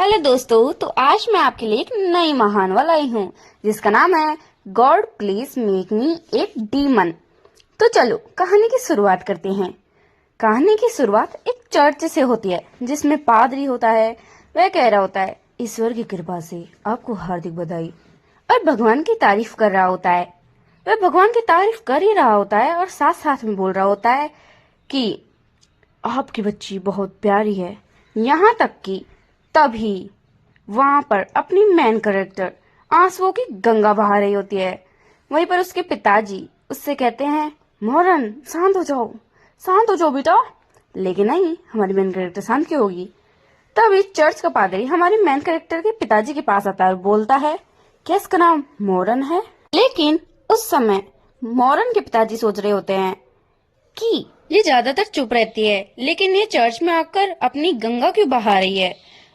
Hello दोस्तों, तो आज मैं आपके लिए एक नई महानवा लाई हूँ जिसका नाम है God please make me a demon. तो चलो कहानी की शुरुआत करते हैं। कहानी की शुरुआत एक चर्च से होती है जिसमें पादरी होता है। वह कह रहा होता है, ईश्वर की कृपा से आपको हार्दिक बधाई, और भगवान की तारीफ कर रहा होता है। वह भगवान की तारीफ कर ही रहा होता है और साथ साथ में बोल रहा होता है कि आपकी बच्ची बहुत प्यारी है। यहाँ तक कि तभी वहां पर अपनी मेन कैरेक्टर आंसुओं की गंगा बहा रही होती है। वहीं पर उसके पिताजी उससे कहते हैं, मोरन शांत हो जाओ बेटा। लेकिन नहीं, हमारी मेन कैरेक्टर शांत क्यों होगी। तभी चर्च का पादरी हमारे मेन कैरेक्टर के पिताजी के पास आता है और बोलता है, क्या इसका नाम मोरन है? लेकिन उस समय मोरन के पिताजी सोच रहे होते हैं कि ये ज्यादातर चुप रहती है, लेकिन ये चर्च में आकर अपनी गंगा क्यों बहा रही है।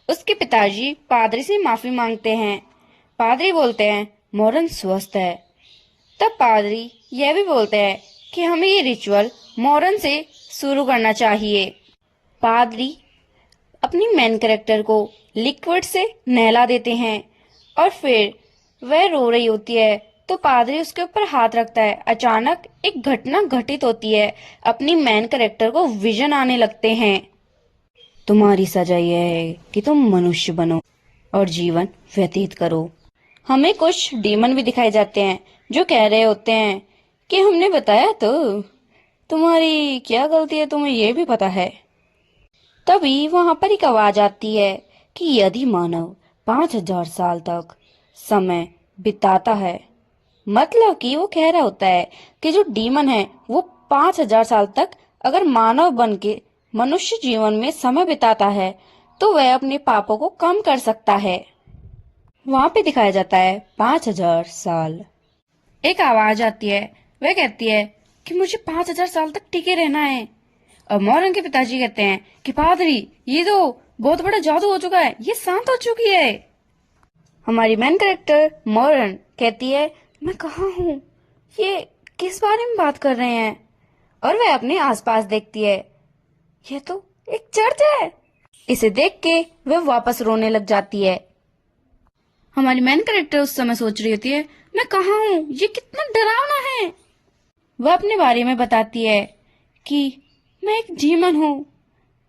उसके पिताजी पादरी से माफी मांगते हैं। पादरी बोलते हैं, मोरन स्वस्थ है। तब पादरी यह भी बोलते हैं कि हमें ये रिचुअल मोरन से शुरू करना चाहिए। पादरी अपनी मेन कैरेक्टर को लिक्विड से नहला देते हैं और फिर वह रो रही होती है तो पादरी उसके ऊपर हाथ रखता है। अचानक एक घटना घटित होती है। अपनी मेन कैरेक्टर को विजन आने लगते हैं। तुम्हारी सजा यह है कि तुम मनुष्य बनो और जीवन व्यतीत करो। हमें कुछ डीमन भी दिखाए जाते हैं जो कह रहे होते हैं कि हमने बताया तो, तुम्हारी क्या गलती है, तुम्हें यह भी पता है। तभी वहां पर एक आवाज आती है कि यदि मानव 5,000 साल तक समय बिताता है, मतलब कि वो कह रहा होता है कि जो डीमन है वो 5,000 साल तक अगर मानव बन के मनुष्य जीवन में समय बिताता है तो वह अपने पापों को कम कर सकता है। वहां पे दिखाया जाता है 5,000 साल। एक आवाज आती है, वह कहती है कि मुझे 5,000 साल तक टिके रहना है। और मोरन के पिताजी कहते हैं कि पादरी, ये तो बहुत बड़ा जादू हो चुका है, ये शांत हो चुकी है। हमारी मेन कैरेक्टर मोरन कहती है, मैं कहाँ हूँ, ये किस बारे में बात कर रहे हैं। और वह अपने आसपास देखती है, यह तो एक चर्च है। इसे देख के वह वापस रोने लग जाती है। हमारी मेन कैरेक्टर उस समय सोच रही होती है, मैं कहाँ हूँ, ये कितना डरावना है। वह अपने बारे में बताती है कि मैं एक जीवन हूँ,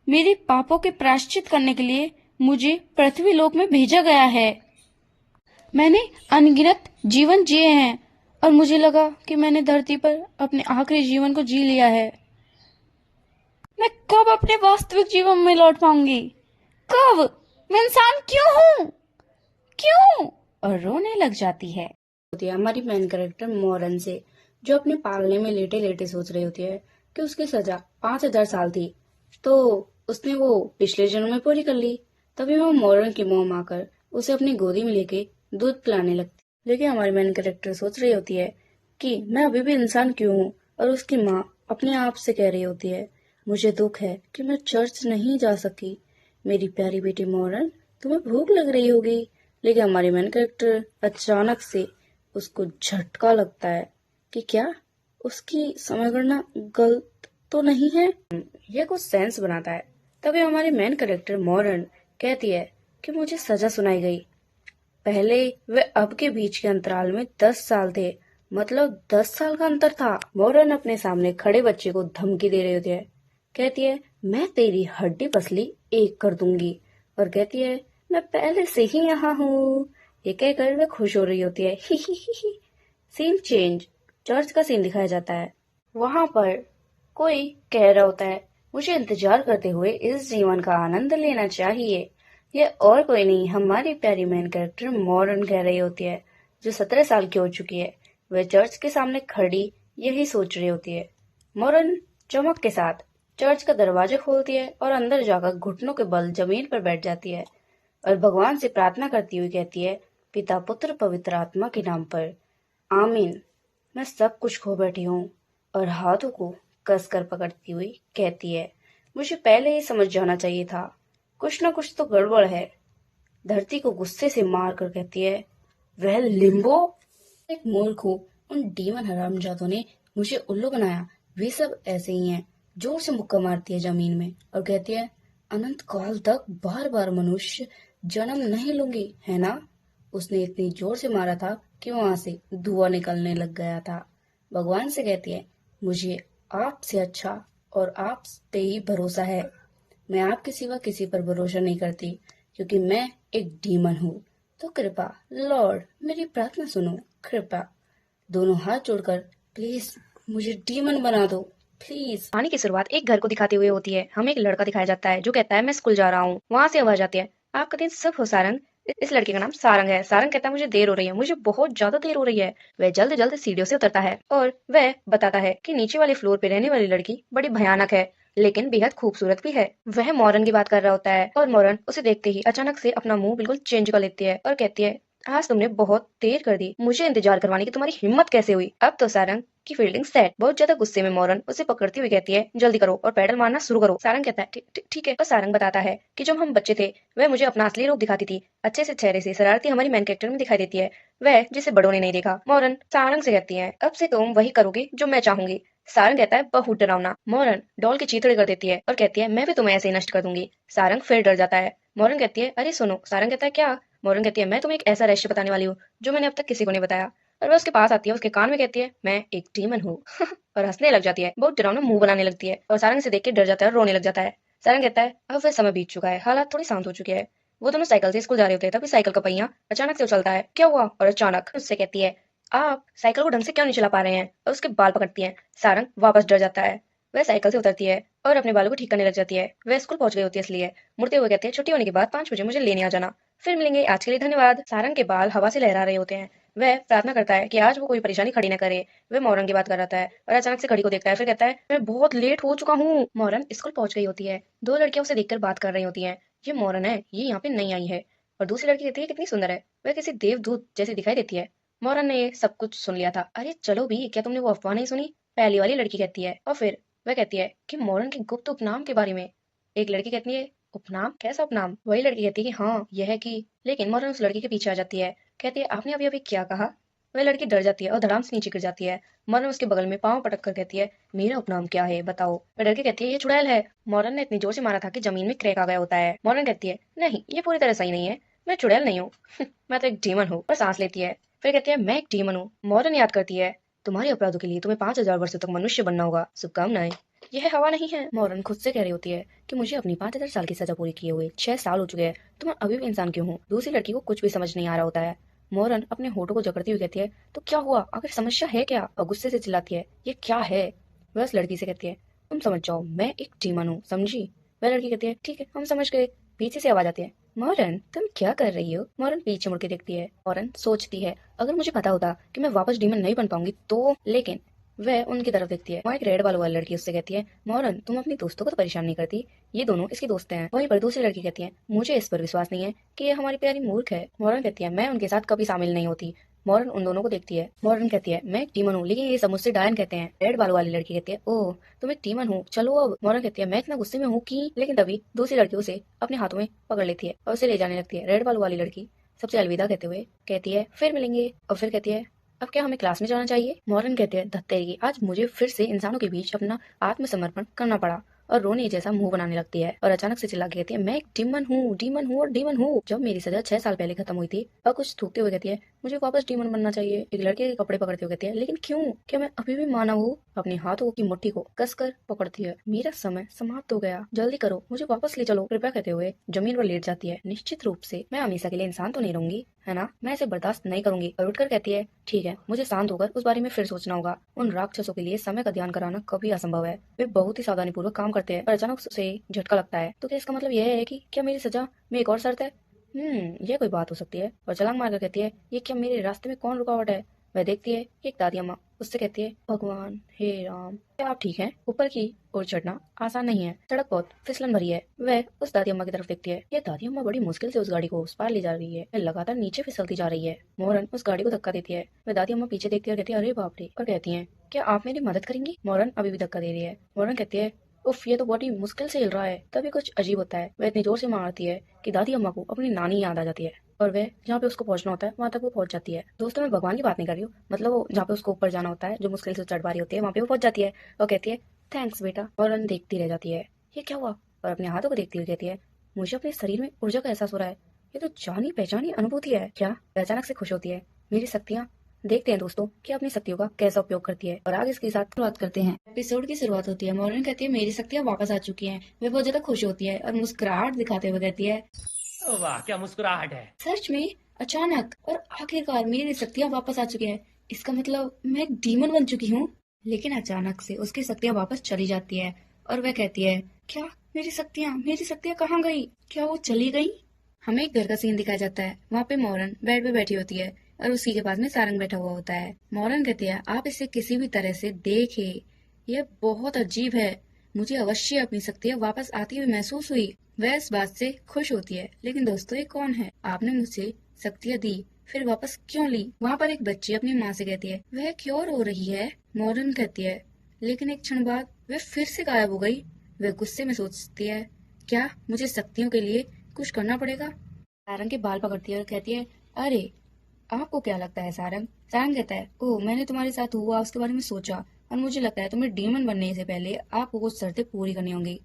मेरे पापों के प्रायश्चित करने के लिए मुझे पृथ्वी लोक में भेजा गया है। मैंने अनगिनत जीवन जिए हैं और मुझे लगा कि मैंने धरती पर अपने आखिरी जीवन को जी लिया है। मैं कब अपने वास्तविक जीवन में लौट पाऊंगी? कब? मैं इंसान क्यों हूँ? क्यों? और रोने लग जाती है। होती है हमारी मेन कैरेक्टर मोरन से, जो अपने पालने में लेटे लेटे सोच रही होती है कि उसकी सजा 5,000 साल थी, तो उसने वो पिछले जन्म में पूरी कर ली। तभी वो मोरन की मॉम आकर उसे अपनी गोदी में लेके दूध पिलाने लगती। लेकिन हमारी मेन कैरेक्टर सोच रही होती है कि मैं अभी भी इंसान क्यों हूँ। और उसकी माँ अपने आप से कह रही होती है, मुझे दुख है कि मैं चर्च नहीं जा सकी। मेरी प्यारी बेटी मोरन, तुम्हें भूख लग रही होगी। लेकिन हमारी मेन कैरेक्टर अचानक से उसको झटका लगता है कि क्या उसकी समय गणना गलत तो नहीं है। यह कुछ सेंस बनाता है। तभी हमारी मेन कैरेक्टर मोरन कहती है कि मुझे सजा सुनाई गई। पहले वे अब के बीच के अंतराल में 10 साल थे, मतलब 10 साल का अंतर था। मोरन अपने सामने खड़े बच्चे को धमकी दे रही होती है। कहती है, मैं तेरी हड्डी पसली एक कर दूंगी। और कहती है, मैं पहले से ही यहाँ हूँ। ये कहकर वे खुश हो रही होती है। ही ही ही ही। सीन चेंज, चर्च का सीन दिखाया जाता है। वहां पर कोई कह रहा होता है, मुझे इंतजार करते हुए इस जीवन का आनंद लेना चाहिए। ये और कोई नहीं, हमारी प्यारी मेन कैरेक्टर मोरन कह रही होती है, जो 17 साल की हो चुकी है। वह चर्च के सामने खड़ी यही सोच रही होती है। मोरन चमक के साथ चर्च का दरवाजा खोलती है और अंदर जाकर घुटनों के बल जमीन पर बैठ जाती है और भगवान से प्रार्थना करती हुई कहती है, पिता पुत्र पवित्र आत्मा के नाम पर आमीन। मैं सब कुछ खो बैठी हूँ। और हाथों को कसकर पकड़ती हुई कहती है, मुझे पहले ही समझ जाना चाहिए था, कुछ न कुछ तो गड़बड़ है। धरती को गुस्से से मार कर कहती है, वह लिम्बो, एक मूर्ख हूँ, उन डीमन हरामजादों ने मुझे उल्लू बनाया। वे सब ऐसे ही हैं। जोर से मुक्का मारती है जमीन में और कहती है, अनंत काल तक बार बार मनुष्य जन्म नहीं लूंगी, है ना? उसने इतनी जोर से मारा था कि वहां से धुआं निकलने लग गया था। भगवान से कहती है, मुझे आपसे अच्छा और आप पे ही भरोसा है। मैं आपके सिवा किसी पर भरोसा नहीं करती, क्योंकि मैं एक डीमन हूँ। तो कृपा लॉर्ड, मेरी प्रार्थना सुनो। कृपा, दोनों हाथ जोड़कर प्लीज मुझे डीमन बना दो, प्लीज। कहानी की शुरुआत एक घर को दिखाते हुए होती है। हमें एक लड़का दिखाया जाता है जो कहता है मैं स्कूल जा रहा हूँ। वहां से आवाज आती है, आपका दिन शुभ हो सारंग। इस लड़के का नाम सारंग है। सारंग कहता है मुझे देर हो रही है, मुझे बहुत ज्यादा देर हो रही है। वह जल्द जल्द सीढ़ियों से उतरता है और वह बताता है कि नीचे वाले फ्लोर पे रहने वाली लड़की बड़ी भयानक है, लेकिन बेहद खूबसूरत भी है। वह मॉरन की बात कर रहा होता है और मॉरन उसे देखते ही अचानक से अपना मुंह बिल्कुल चेंज कर लेती है और कहती है, आज तुमने बहुत देर कर दी, मुझे इंतजार करवाने की तुम्हारी हिम्मत कैसे हुई। अब तो सारंग की फील्डिंग सेट। बहुत ज्यादा गुस्से में मॉरन उसे पकड़ती हुई कहती है, जल्दी करो और पैडल मारना शुरू करो। सारंग कहता है, ठीक है। और सारंग बताता है कि जब हम बच्चे थे वह मुझे अपना असली रूप दिखाती थी, अच्छे से चेहरे से शरारती हमारी मेन कैरेक्टर में दिखाई देती है, वह जिसे बड़ों ने नहीं देखा। मॉरन सारंग से कहती है, अब से तुम वही करोगे जो मैं चाहूंगी। सारंग कहता है, बहुत डरावना। मॉरन डॉल की चीथड़े कर देती है और कहती है, मैं भी तुम्हें ऐसे ही नष्ट कर दूंगी। सारंग फिर डर जाता है। मॉरन कहती है, अरे सुनो। सारंग कहता है, क्या? मॉरन कहती है, मैं तुम्हें एक ऐसा रहस्य बताने वाली हूँ जो मैंने अब तक किसी को नहीं बताया। और वह उसके पास आती है, उसके कान में कहती है, मैं एक डीमन हूँ। और हंसने लग जाती है, बहुत डरावना मुंह बनाने लगती है और सारंग से देख के डर जाता है और रोने लग जाता है। सारंग कहता है, अब वह समय बीत चुका है, हालात थोड़ी शांत हो चुके हैं। वो दोनों साइकिल से स्कूल जा रहे होते हैं, तभी साइकिल का पहिया अचानक से उछलता है। क्या हुआ? और अचानक उससे कहती है, आप साइकिल को ढंग से क्यों नहीं चला पा रहे हैं? और उसके बाल पकड़ती है। सारंग वापस डर जाता है। वह साइकिल से उतरती है और अपने बालों को ठीक करने लग जाती है। वह स्कूल पहुंच गई होती है इसलिए। मुड़ते हुए कहती है, छुट्टी होने के बाद 5 बजे मुझे लेने आ जाना। फिर मिलेंगे, आज के लिए धन्यवाद। सारंग के बाल हवा से लहरा रहे होते हैं। वह प्रार्थना करता है कि आज वो कोई परेशानी खड़ी न करे। वह मॉरन की बात कर रहा है और अचानक से घड़ी को देखता है, फिर कहता है, मैं बहुत लेट हो चुका हूँ। मॉरन स्कूल पहुंच गई होती है। दो लड़कियां उसे देखकर बात कर रही होती हैं। ये मॉरन है, ये यहाँ पे नई आई है। और दूसरी लड़की कहती है, कितनी सुंदर है, वह किसी देवदूत जैसी दिखाई देती है। मॉरन ने ये सब कुछ सुन लिया था। अरे चलो भी, क्या तुमने वो अफवाह नहीं सुनी? पहली वाली लड़की कहती है। और फिर वह कहती है कि मॉरन के गुप्त उपनाम के बारे में। एक लड़की कहती है, उपनाम? कैसा उपनाम? वही लड़की कहती है कि हाँ, यह है कि। लेकिन मॉरन उस लड़की के पीछे आ जाती है। कहती है, आपने अभी अभी क्या कहा? वह लड़की डर जाती है और धड़ाम से नीचे गिर जाती है। मॉरन उसके बगल में पाँव पटक कर कहती है, मेरा उपनाम क्या है बताओ? वह डर के कहती है, ये चुड़ैल है। मॉरन ने इतनी जोर से मारा था कि जमीन में क्रैक आ गया होता है। मॉरन कहती है, नहीं, ये पूरी तरह सही नहीं है, मैं चुड़ैल नहीं हूँ। मैं तो एक डीमन हूँ। और सांस लेती है। फिर कहती है, मैं एक डीमन हूँ। मॉरन याद करती है, तुम्हारे अपराधों के लिए तुम्हें 5,000 वर्षों तक मनुष्य बनना होगा, शुभकामनाएं। यह हवा नहीं है। मॉरन खुद से कह रही होती है कि मुझे अपनी 5,000 साल की सजा पूरी किए हुए 6 साल हो चुके हैं, तो मैं अभी भी इंसान क्यों हूँ? दूसरी लड़की को कुछ भी समझ नहीं आ रहा होता है। मॉरन अपने होठों को जकड़ती हुई कहती है, तो क्या हुआ? आखिर समस्या है क्या? और गुस्से से चिल्लाती है, ये क्या है? वह उस लड़की से कहती है, तुम समझ जाओ, मैं एक डीमन हूँ, समझी? वह लड़की कहती है, ठीक है, हम समझ गए। पीछे से आवाज आती है, मॉरन तुम क्या कर रही हो? मॉरन पीछे मुड़ के देखती है। मॉरन सोचती है, अगर मुझे पता होता कि मैं वापस डीमन नहीं बन पाऊंगी तो। लेकिन वह उनकी तरफ देखती है। वहाँ एक रेड बाल वाली लड़की उससे कहती है, मॉरन तुम अपनी दोस्तों को तो परेशान नहीं करती, ये दोनों इसकी दोस्त हैं। वहीं पर दूसरी लड़की कहती है, मुझे इस पर विश्वास नहीं है कि ये हमारी प्यारी मूर्ख है। मॉरन कहती है, मैं उनके साथ कभी शामिल नहीं होती। मॉरन उन दोनों को देखती है। मॉरन कहती है, मैं एक डीमन हूँ, लेकिन ये सब मुझसे डायन कहते हैं। रेड बाल वाली लड़की कहती है, ओह तुम एक डीमन हो, चलो अब। मॉरन कहती है, मैं इतना गुस्से में हूँ कि। लेकिन तभी दूसरी लड़की उसे अपने हाथों में पकड़ लेती है और उसे ले जाने लगती है। रेड बाल वाली लड़की सबसे अलविदा कहते हुए कहती है, फिर मिलेंगे। और फिर कहती है, अब क्या हमें क्लास में जाना चाहिए? मॉरन कहते हैं, धत्तेरी, आज मुझे फिर से इंसानों के बीच अपना आत्मसमर्पण करना पड़ा। और रोने जैसा मुंह बनाने लगती है और अचानक से चिल्ला के कहती है, मैं एक डीमन हूँ, डीमन हूँ और डीमन हूँ। जब मेरी सजा 6 साल पहले खत्म हुई थी, और कुछ थूकते हुए कहती है, मुझे वापस डीमन बनना चाहिए। एक लड़के के कपड़े पकड़ते हुए कहती है, लेकिन क्यों? क्या मैं अभी भी मानव हूँ? अपने हाथों की मुट्ठी को कसकर पकड़ती है। मेरा समय समाप्त हो गया, जल्दी करो, मुझे वापस ले चलो, कृपया कहते हुए जमीन पर लेट जाती है। निश्चित रूप से मैं हमेशा के लिए इंसान तो नहीं रहूंगी, है ना? मैं इसे बर्दाश्त नहीं करूंगी। और उठकर कहती है, ठीक है, मुझे शांत होकर उस बारे में फिर सोचना होगा। उन राक्षसों के लिए समय का ध्यान कराना कभी असंभव है। वे बहुत ही सावधानी पूर्वक काम करते हैं। और अचानक उसे झटका लगता है, तो क्या इसका मतलब यह है कि क्या मेरी सजा में एक और शर्त है? ये कोई बात हो सकती है। और छलांग मारकर कहती है, ये क्या मेरे रास्ते में कौन रुकावट है? वह देखती है, एक दादी अम्मा। उससे कहती है, भगवान हे राम, क्या आप ठीक हैं? ऊपर की ओर चढ़ना आसान नहीं है, सड़क बहुत फिसलन भरी है। वह उस दादी अम्मा की तरफ देखती है। ये दादी अम्मा बड़ी मुश्किल से उस गाड़ी को उस पार ले जा रही है। वह लगातार नीचे फिसलती जा रही है। मोहरन उस गाड़ी को धक्का देती है। वह दादी अम्मा पीछे देखती है और कहती है, अरे बाप रे। और कहती है, क्या आप मेरी मदद करेंगी? मोहरन अभी भी धक्का दे रही है। मोहरन कहती है, उफ, ये तो बड़ी मुश्किल से हिल रहा है। तभी कुछ अजीब होता है। वह इतनी जोर से मारती है कि दादी अम्मा को अपनी नानी याद आ जाती है। और वह जहाँ पे उसको पहुंचना होता है वहां तक वो पहुंच जाती है। दोस्तों, मैं भगवान की बात नहीं कर रही हूँ, मतलब वो जहाँ पे उसको ऊपर जाना होता है, जो मुश्किल से चढ़ पा रही होती है, वहां पे वो पहुंच जाती है। और कहती है, थैंक्स बेटा। और देखती रह जाती है, ये क्या हुआ? और अपने हाथों को देखती हुई कहती है, मुझे अपने शरीर में ऊर्जा का एहसास हो रहा है। ये तो जानी पहचानी अनुभूति है। क्या वह अचानक से खुश होती है? मेरी शक्तियाँ। देखते हैं दोस्तों कि अपनी शक्तियों का कैसा उपयोग करती है और आगे इसके साथ शुरुआत करते हैं। एपिसोड की शुरुआत होती है। मॉर्निंग कहती है मेरी शक्तियाँ वापस आ चुकी हैं। वह बहुत ज्यादा खुश होती है और मुस्कुराहट दिखाते हुए कहती है वाह क्या मुस्कुराहट है। सच में, अचानक और आखिरकार मेरी शक्तियाँ वापस आ चुकी हैं। इसका मतलब मैं एक डीमन बन चुकी हूँ। लेकिन अचानक से उसकी शक्तियाँ वापस चली जाती है और वह कहती है क्या मेरी शक्तियाँ कहाँ गई? क्या वो चली गई? हमें एक घर का सीन दिखाया जाता है। वहाँ पे मोरन बेड पे बैठी होती है और उसी के पास में सारंग बैठा हुआ होता है। मोरन कहती है आप इसे किसी भी तरह से देखे, यह बहुत अजीब है। मुझे अवश्य अपनी शक्तियाँ वापस आती हुई महसूस हुई। वह इस बात से खुश होती है। लेकिन दोस्तों ये कौन है? आपने मुझे शक्तियाँ दी फिर वापस क्यों ली? वहाँ पर एक बच्ची अपनी माँ से कहती है वह क्यों रो रही है? मोरन कहती है लेकिन एक क्षण बाद वह फिर से गायब हो गई। वह गुस्से में सोचती है क्या मुझे शक्तियों के लिए कुछ करना पड़ेगा? सारंग के बाल पकड़ती है और कहती है अरे आपको क्या लगता है सारंग? सारंग कहता है ओह मैंने तुम्हारे साथ हुआ उसके बारे में सोचा और मुझे लगता है तुम्हें डीमन बनने से पहले आपको कुछ शर्तें पूरी करनी होंगी।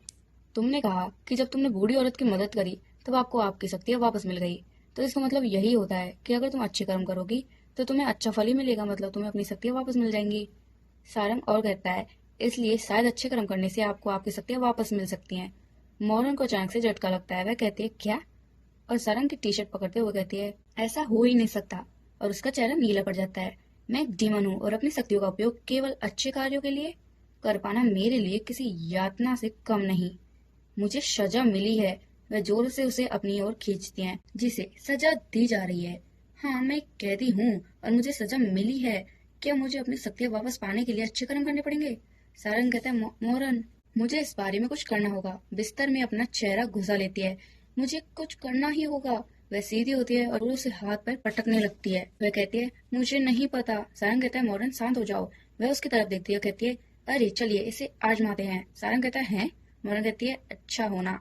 तुमने कहा कि जब तुमने बूढ़ी औरत की मदद करी तब आपको आपकी शक्तियाँ वापस मिल गई। तो इसका मतलब यही होता है कि अगर तुम अच्छे कर्म करोगी तो तुम्हें अच्छा फल ही मिलेगा, मतलब तुम्हें अपनी शक्तियाँ वापस मिल जाएंगी। सारंग और कहता है इसलिए शायद अच्छे कर्म करने से आपको आपकी शक्तियाँ वापस मिल सकती हैं। मोरन को अचानक से झटका लगता है। वह कहती है क्या? और सारंग की टी शर्ट पकड़ते हुए कहती है ऐसा हो ही नहीं सकता और उसका चेहरा नीला पड़ जाता है। मैं एक डीमन हूँ और अपनी शक्तियों का उपयोग केवल अच्छे कार्यों के लिए कर पाना मेरे लिए किसी यातना से कम नहीं। मुझे सजा मिली है। वह जोर से उसे अपनी ओर खींचती हैं जिसे सजा दी जा रही है। हाँ मैं एक कैदी हूँ और मुझे सजा मिली है। क्या मुझे अपनी शक्तियाँ वापस पाने के लिए अच्छे कर्म करने पड़ेंगे? सारंग कहता है मोरन मुझे इस बारे में कुछ करना होगा। बिस्तर में अपना चेहरा घुसा लेती है। मुझे कुछ करना ही होगा। वह सीधी होती है और उसे हाथ पैर पटकने लगती है। वह कहती है मुझे नहीं पता। सारंग कहता है मोरन शांत हो जाओ। वह उसकी तरफ देखती है और कहती है अरे चलिए इसे आजमाते हैं। सारंग कहता है मोरन कहती है अच्छा होना।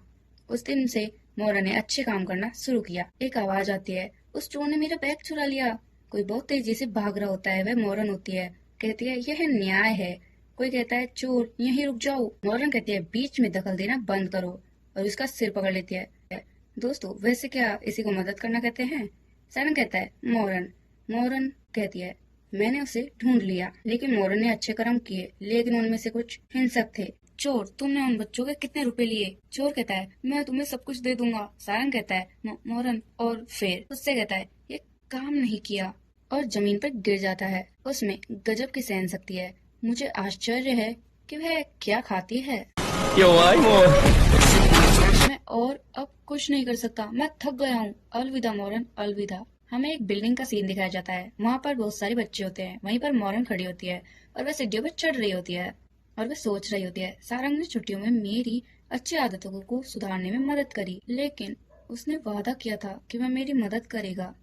उस दिन से मोरन ने अच्छे काम करना शुरू किया। एक आवाज आती है उस चोर ने मेरा बैग चुरा लिया। कोई बहुत तेजी से भाग रहा होता है। वह मोरन होती है। कहती है यह न्याय है। कोई कहता है चोर यहीं रुक जाओ। मोरन कहती है बीच में दखल देना बंद करो और उसका सिर पकड़ लेती है। दोस्तों वैसे क्या इसी को मदद करना कहते हैं? सारंग कहता है मोरन कहती है मैंने उसे ढूंढ लिया। लेकिन मोरन ने अच्छे कर्म किए लेकिन उनमें से कुछ हिंसक थे। चोर तुमने उन बच्चों के कितने रुपए लिए? चोर कहता है मैं तुम्हें सब कुछ दे दूंगा। सारंग कहता है मोरन और फिर उससे कहता है ये काम नहीं किया और जमीन पर गिर जाता है। उसमें गजब की सहन शक्ति है। मुझे आश्चर्य है कि वह क्या खाती है। मैं और अब कुछ नहीं कर सकता। मैं थक गया हूँ। अलविदा मोरन अलविदा। हमें एक बिल्डिंग का सीन दिखाया जाता है। वहाँ पर बहुत सारे बच्चे होते हैं। वहीं पर मोरन खड़ी होती है और वह सीढ़ियों पर चढ़ रही होती है और वह सोच रही होती है सारंग ने छुट्टियों में मेरी अच्छी आदतों को सुधारने में मदद करी लेकिन उसने वादा किया था कि वह मेरी मदद करेगा।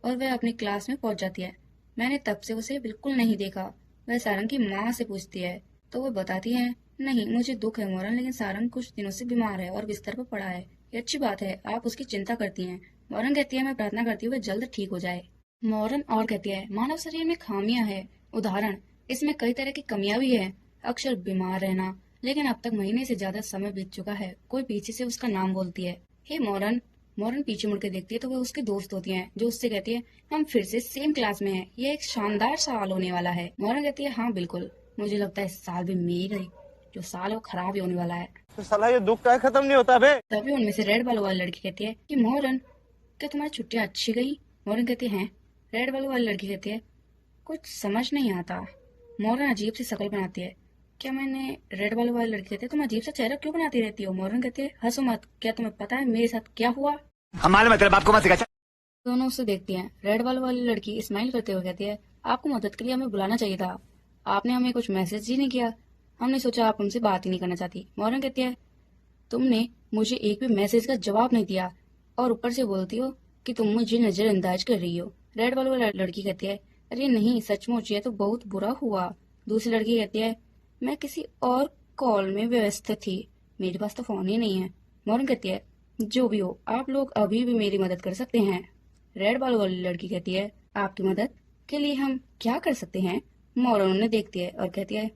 और वह अपनी क्लास में पहुंच जाती है। मैंने तब से उसे बिल्कुल नहीं देखा। वह सारंग की माँ से पूछती है तो वो बताती है नहीं मुझे दुख है मोरन लेकिन सारंग कुछ दिनों से बीमार है और बिस्तर पर पड़ा है। ये अच्छी बात है आप उसकी चिंता करती हैं। मोरन कहती है मैं प्रार्थना करती हूँ वह जल्द ठीक हो जाए। मोरन और कहती है मानव शरीर में खामियां है। उदाहरण इसमें कई तरह की कमियां भी है। अक्सर बीमार रहना। लेकिन अब तक महीने से ज्यादा समय बीत चुका है। कोई पीछे से उसका नाम बोलती है हे मोरन। मोरन पीछे मुड़ के देखती है तो वह उसके दोस्त होती हैं जो उससे कहती है हम फिर से सेम क्लास में हैं। ये एक शानदार साल होने वाला है। मोरन कहती है हाँ बिल्कुल मुझे लगता है इस साल भी मेरा जो साल है वो खराब ही होने वाला है। तो साला ये दुख का खत्म नहीं होता बे। तभी उनमें से रेड बालों वाली लड़की कहती है कि मोरन क्या तुम्हारी छुट्टियाँ अच्छी गई? मोरन कहती है रेड बालों वाली लड़की कहती है कुछ समझ नहीं आता। मोरन अजीब सी शक्ल बनाती है। क्या मैंने रेड बालों वाली लड़की कहती है तुम अजीब सा चेहरा क्यों बनाती रहती हो? मोरन कहती है हंसो मत। क्या तुम्हें पता है मेरे साथ क्या हुआ? हमारे मतलब आपको मत सिखा। दोनों उससे देखती हैं। रेड बालों वाली लड़की स्माइल करते हुए कहती है आपको मदद के लिए हमें बुलाना चाहिए था। आपने हमें कुछ मैसेज ही नहीं किया। हमने सोचा आप हमसे बात ही नहीं करना चाहती। मोरन कहती है तुमने मुझे एक भी मैसेज का जवाब नहीं दिया और ऊपर से बोलती हो कि तुम मुझे नजरअंदाज कर रही हो। रेड बालों वाली लड़की कहती है अरे नहीं सचमुच ये तो बहुत बुरा हुआ। दूसरी लड़की कहती है मैं किसी और कॉल में व्यस्त थी। मेरे पास तो फोन ही नहीं है। मोरन कहती है जो भी हो आप लोग अभी भी मेरी मदद कर सकते हैं। रेड बालों वाली लड़की कहती है आपकी मदद के लिए हम क्या कर सकते हैं? मोरन उन्हें देखती है और कहती है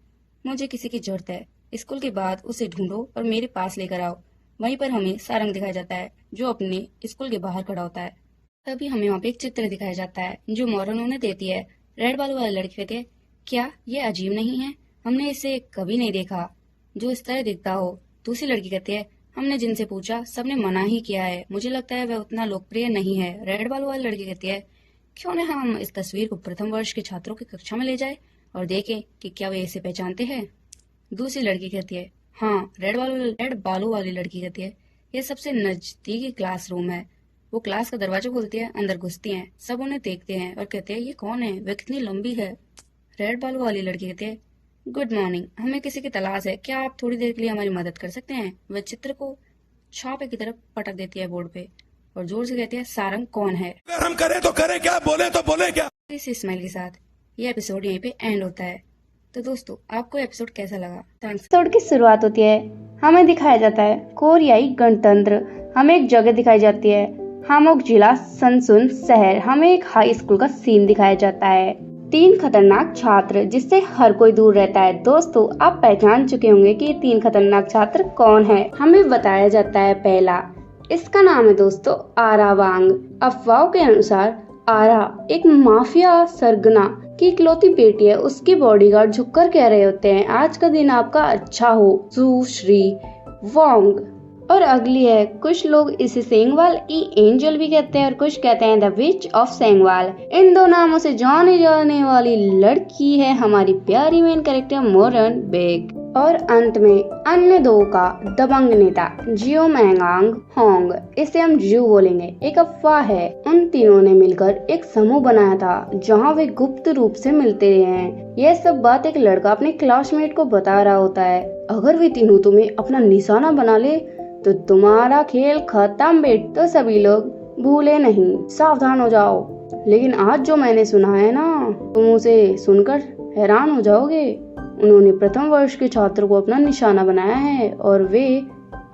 मुझे किसी की जरूरत है। स्कूल के बाद उसे ढूंढो और मेरे पास लेकर आओ। वहीं पर हमें सारंग दिखाया जाता है जो अपने स्कूल के बाहर खड़ा होता है। तभी हमें वहाँ पे एक चित्र दिखाया जाता है जो मोरन उन्हें देती है। रेड बालों वाली लड़की कहती है, क्या ये अजीब नहीं है? हमने इसे कभी नहीं देखा जो इस तरह दिखता हो। दूसरी लड़की कहती है, हमने जिनसे पूछा सबने मना ही किया है, मुझे लगता है वह उतना लोकप्रिय नहीं है। रेड बालों वाली लड़की कहती है, क्यों न हम इस तस्वीर को प्रथम वर्ष के छात्रों की कक्षा में ले जाए और देखें कि क्या वे इसे पहचानते हैं। दूसरी लड़की कहती है, हाँ। रेड बालों वाली लड़की कहती है, यह सबसे नजदीकी क्लासरूम है। वो क्लास का दरवाजा खोलती है, अंदर घुसती हैं, सब उन्हें देखते हैं और कहते हैं, ये कौन है, वह कितनी लंबी है। रेड बालों वाली लड़की कहती है, गुड मॉर्निंग, हमें किसी की तलाश है, क्या आप थोड़ी देर के लिए हमारी मदद कर सकते हैं? वह चित्र को छापे की तरफ पटक देती है बोर्ड पे और जोर से कहती है, सारंग कौन है? अगर हम करें तो करें क्या, बोले तो बोले क्या। इस स्माइल के साथ ये एपिसोड यहीं पे एंड होता है। तो दोस्तों, आपको एपिसोड कैसा लगा? थैंक्स। एपिसोड की शुरुआत होती है, हमें दिखाया जाता है कोरियाई गणतंत्र। हमें एक जगह दिखाई जाती है, हामोक जिला सनसुन शहर। हमें एक हाई स्कूल का सीन दिखाया जाता है। 3 खतरनाक छात्र जिससे हर कोई दूर रहता है। दोस्तों, आप पहचान चुके होंगे कि ये 3 खतरनाक छात्र कौन है। हमें बताया जाता है पहला, इसका नाम है दोस्तों आरा वांग। अफवाहों के अनुसार आरा एक माफिया सरगना की इकलौती बेटी है। उसकी बॉडीगार्ड झुककर कह रहे होते हैं, आज का दिन आपका अच्छा हो, सुश्री वांग। और अगली है, कुछ लोग इसे सेंगवाल ई एंजल भी कहते हैं और कुछ कहते हैं द विच ऑफ सेंगवाल। इन 2 नामों से जाने जाने वाली लड़की है हमारी प्यारी मेन कैरेक्टर मोरन बेग। और अंत में अन्य 2 का दबंग नेता जियो मैंगांग होंग, इसे हम जियो बोलेंगे, एक अफवाह है। उन तीनों ने मिलकर एक समूह बनाया था जहां वे गुप्त रूप से मिलते रहे हैं। यह सब बात एक लड़का अपने क्लासमेट को बता रहा होता है। अगर वे तीनों तुम्हें अपना निशाना बना ले तो तुम्हारा खेल खत्म बेट। तो सभी लोग भूले नहीं, सावधान हो जाओ। लेकिन आज जो मैंने सुना है ना, तुम उसे सुनकर हैरान हो जाओगे। उन्होंने प्रथम वर्ष के छात्र को अपना निशाना बनाया है और वे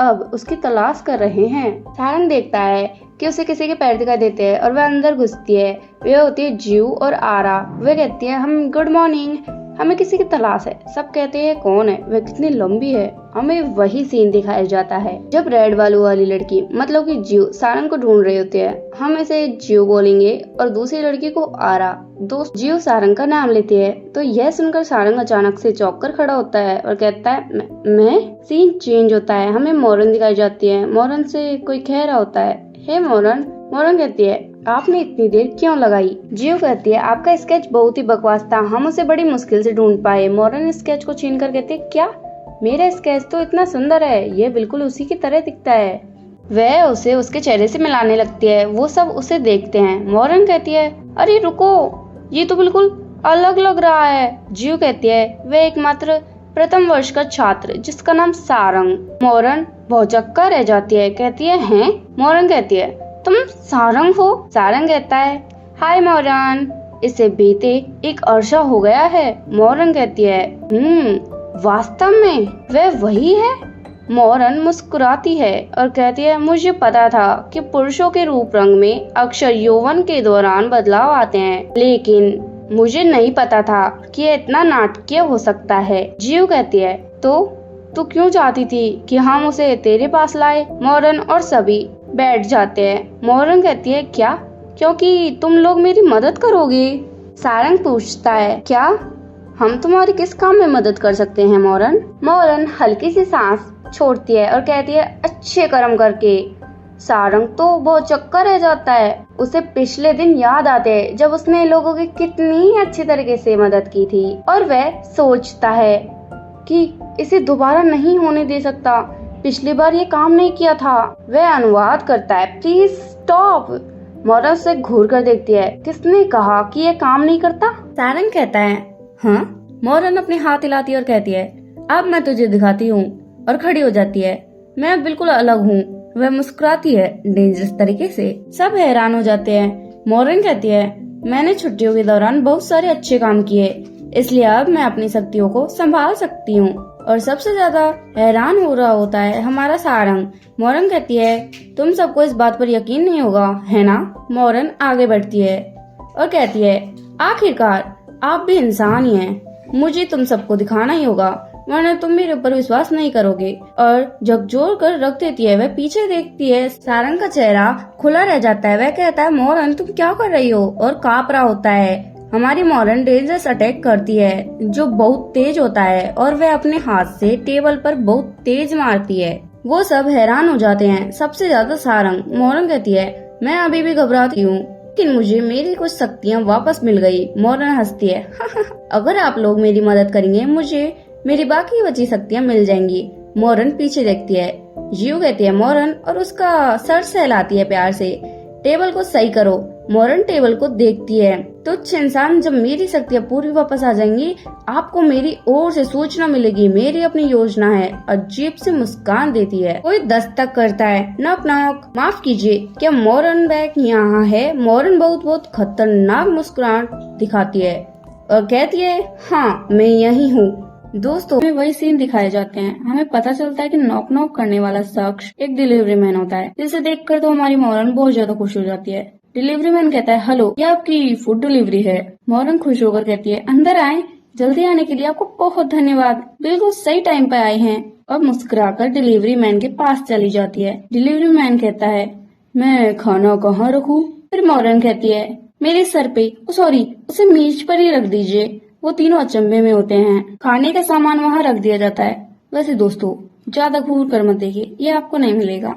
अब उसकी तलाश कर रहे हैं। सारंग देखता है कि उसे किसी के पैर दिखाई देते हैं और वह अंदर घुसती है। वे होती है जियो और आरा। वे कहती है, हम गुड मॉर्निंग, हमें किसी की तलाश है। सब कहते हैं, कौन है, वह कितनी लंबी है। हमें वही सीन दिखाया जाता है जब रेड बालों वाली लड़की मतलब कि जियो सारंग को ढूंढ रहे होते हैं। हम इसे जियो बोलेंगे और दूसरी लड़की को आरा। दोस्त जियो सारंग का नाम लेती है तो यह सुनकर सारंग अचानक से चौंक कर खड़ा होता है और कहता है, मैं। सीन चेंज होता है, हमें मोरन दिखाई जाती है। मोरन से कोई कह रहा होता है, हे मोरन। मोरन कहती है, आपने इतनी देर क्यों लगाई? जियो कहती है, आपका स्केच बहुत ही बकवास था, हम उसे बड़ी मुश्किल से ढूंढ पाए। मोरन स्केच को छीन कर कहते, क्या? मेरा स्केच तो इतना सुंदर है, ये बिल्कुल उसी की तरह दिखता है। वह उसे उसके चेहरे से मिलाने लगती है। वो सब उसे देखते हैं। मोरन कहती है, अरे रुको, ये तो बिल्कुल अलग लग रहा है। जियो कहती है, वह एकमात्र प्रथम वर्ष का छात्र जिसका नाम सारंग। मोरन भौचक्का रह जाती है, कहती है, हैं? मोरन कहती है, तुम सारंग हो? सारंग कहता है, हाय मोरन, इसे बीते 1 अरसा हो गया है। मोरन कहती है, वास्तव में वह वही है? मोरन मुस्कुराती है और कहती है, मुझे पता था कि पुरुषों के रूप रंग में अक्सर यौवन के दौरान बदलाव आते हैं, लेकिन मुझे नहीं पता था कि यह इतना नाटकीय हो सकता है। जियो कहती है, तो क्यों चाहती थी कि हम उसे तेरे पास लाए? मोरन और सभी बैठ जाते हैं। मोरन कहती है, क्या? क्योंकि तुम लोग मेरी मदद करोगे? सारंग पूछता है, क्या हम तुम्हारी किस काम में मदद कर सकते हैं मोरन? मोरन हल्की सी सांस छोड़ती है और कहती है, अच्छे कर्म करके। सारंग तो बहुत चक्कर रह जाता है। उसे पिछले दिन याद आते हैं जब उसने लोगों की कितनी अच्छी तरीके से मदद की थी और वह सोचता है कि इसे दोबारा नहीं होने दे सकता। पिछली बार ये काम नहीं किया था। वह अनुवाद करता है, प्लीज स्टॉप। मोरन से घूर कर देखती है, किसने कहा कि ये काम नहीं करता? सारंग कहता है, हाँ। मोरन अपने हाथ हिलाती है और कहती है, अब मैं तुझे दिखाती हूँ, और खड़ी हो जाती है। मैं बिल्कुल अलग हूँ। वह मुस्कुराती है डेंजरस तरीके से। सब हैरान हो जाते हैं। मोरन कहती है, मैंने छुट्टियों के दौरान बहुत सारे अच्छे काम किए, इसलिए अब मैं अपनी शक्तियों को संभाल सकती हूँ। और सबसे ज्यादा हैरान हो रहा होता है हमारा सारंग। मोरन कहती है, तुम सबको इस बात पर यकीन नहीं होगा, है ना? मोरन आगे बढ़ती है और कहती है, आखिरकार आप भी इंसान ही हैं। मुझे तुम सबको दिखाना ही होगा वरना तुम मेरे ऊपर विश्वास नहीं करोगे। और झकझोर कर रख देती है। वह पीछे देखती है, सारंग का चेहरा खुला रह जाता है। वह कहता है, मोरन तुम क्या कर रही हो? और कांप रहा होता है। हमारी मोरन डेंजरस अटैक करती है जो बहुत तेज होता है और वह अपने हाथ से टेबल पर बहुत तेज मारती है। वो सब हैरान हो जाते हैं, सबसे ज्यादा सारंग। मोरन कहती है, मैं अभी भी घबराती हूँ, लेकिन मुझे मेरी कुछ शक्तियाँ वापस मिल गई। मोरन हंसती है, अगर आप लोग मेरी मदद करेंगे मुझे मेरी बाकी बची शक्तियाँ मिल जाएंगी। मोरन पीछे देखती है। जियो कहती है, मोरन, और उसका सर सहलाती है प्यार से, टेबल को सही करो। मोरन टेबल को देखती है, तुच्छ इंसान, जब मेरी शक्तियाँ पूरी वापस आ जाएंगी आपको मेरी ओर से सूचना मिलेगी। मेरी अपनी योजना है। अजीब से मुस्कान देती है। कोई दस्तक करता है। Knock knock. माफ कीजिए, क्या मोरन बैग यहाँ है? मोरन बहुत खतरनाक मुस्कुराहट दिखाती है और कहती है, हाँ मैं यही हूँ। दोस्तों, हमें वही सीन दिखाए जाते हैं। हमें पता चलता है कि नॉक नॉक करने वाला शख्स एक डिलीवरी मैन होता है, जिसे देखकर तो हमारी मोरन बहुत ज्यादा खुश हो जाती है। डिलीवरी मैन कहता है, हेलो, ये आपकी फूड डिलीवरी है। मोरन खुश होकर कहती है, अंदर आए, जल्दी आने के लिए आपको बहुत धन्यवाद, बिल्कुल सही टाइम पे आए हैं। और मुस्कुराकर डिलीवरी मैन के पास चली जाती है। डिलीवरी मैन कहता है, मैं खाना कहाँ रखूँ? फिर मोरन कहती है, मेरे सर पे, सॉरी, उसे मेज पर ही रख दीजिए। वो तीनों अचंभे में होते हैं। खाने का सामान वहाँ रख दिया जाता है। वैसे दोस्तों, ज्यादा घूर कर मत देखिए, ये आपको नहीं मिलेगा।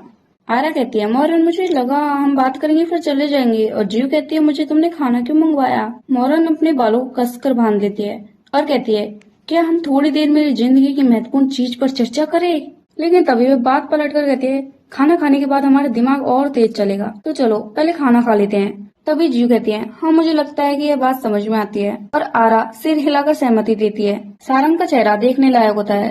आरा कहती है, मोरन मुझे लगा हम बात करेंगे फिर चले जाएंगे। और जीव कहती है, मुझे तुमने खाना क्यों मंगवाया? मोरन अपने बालों को कसकर बांध लेती है और कहती है, क्या हम थोड़ी देर मेरी जिंदगी की महत्वपूर्ण चीज पर चर्चा करें? लेकिन तभी वह बात पलट कर कहती है, खाना खाने के बाद हमारा दिमाग और तेज चलेगा, तो चलो पहले खाना खा लेते हैं। तभी जीव कहती है, हाँ मुझे लगता है कि यह बात समझ में आती है। और आरा सिर हिलाकर सहमति देती है। सारंग का चेहरा देखने लायक होता है।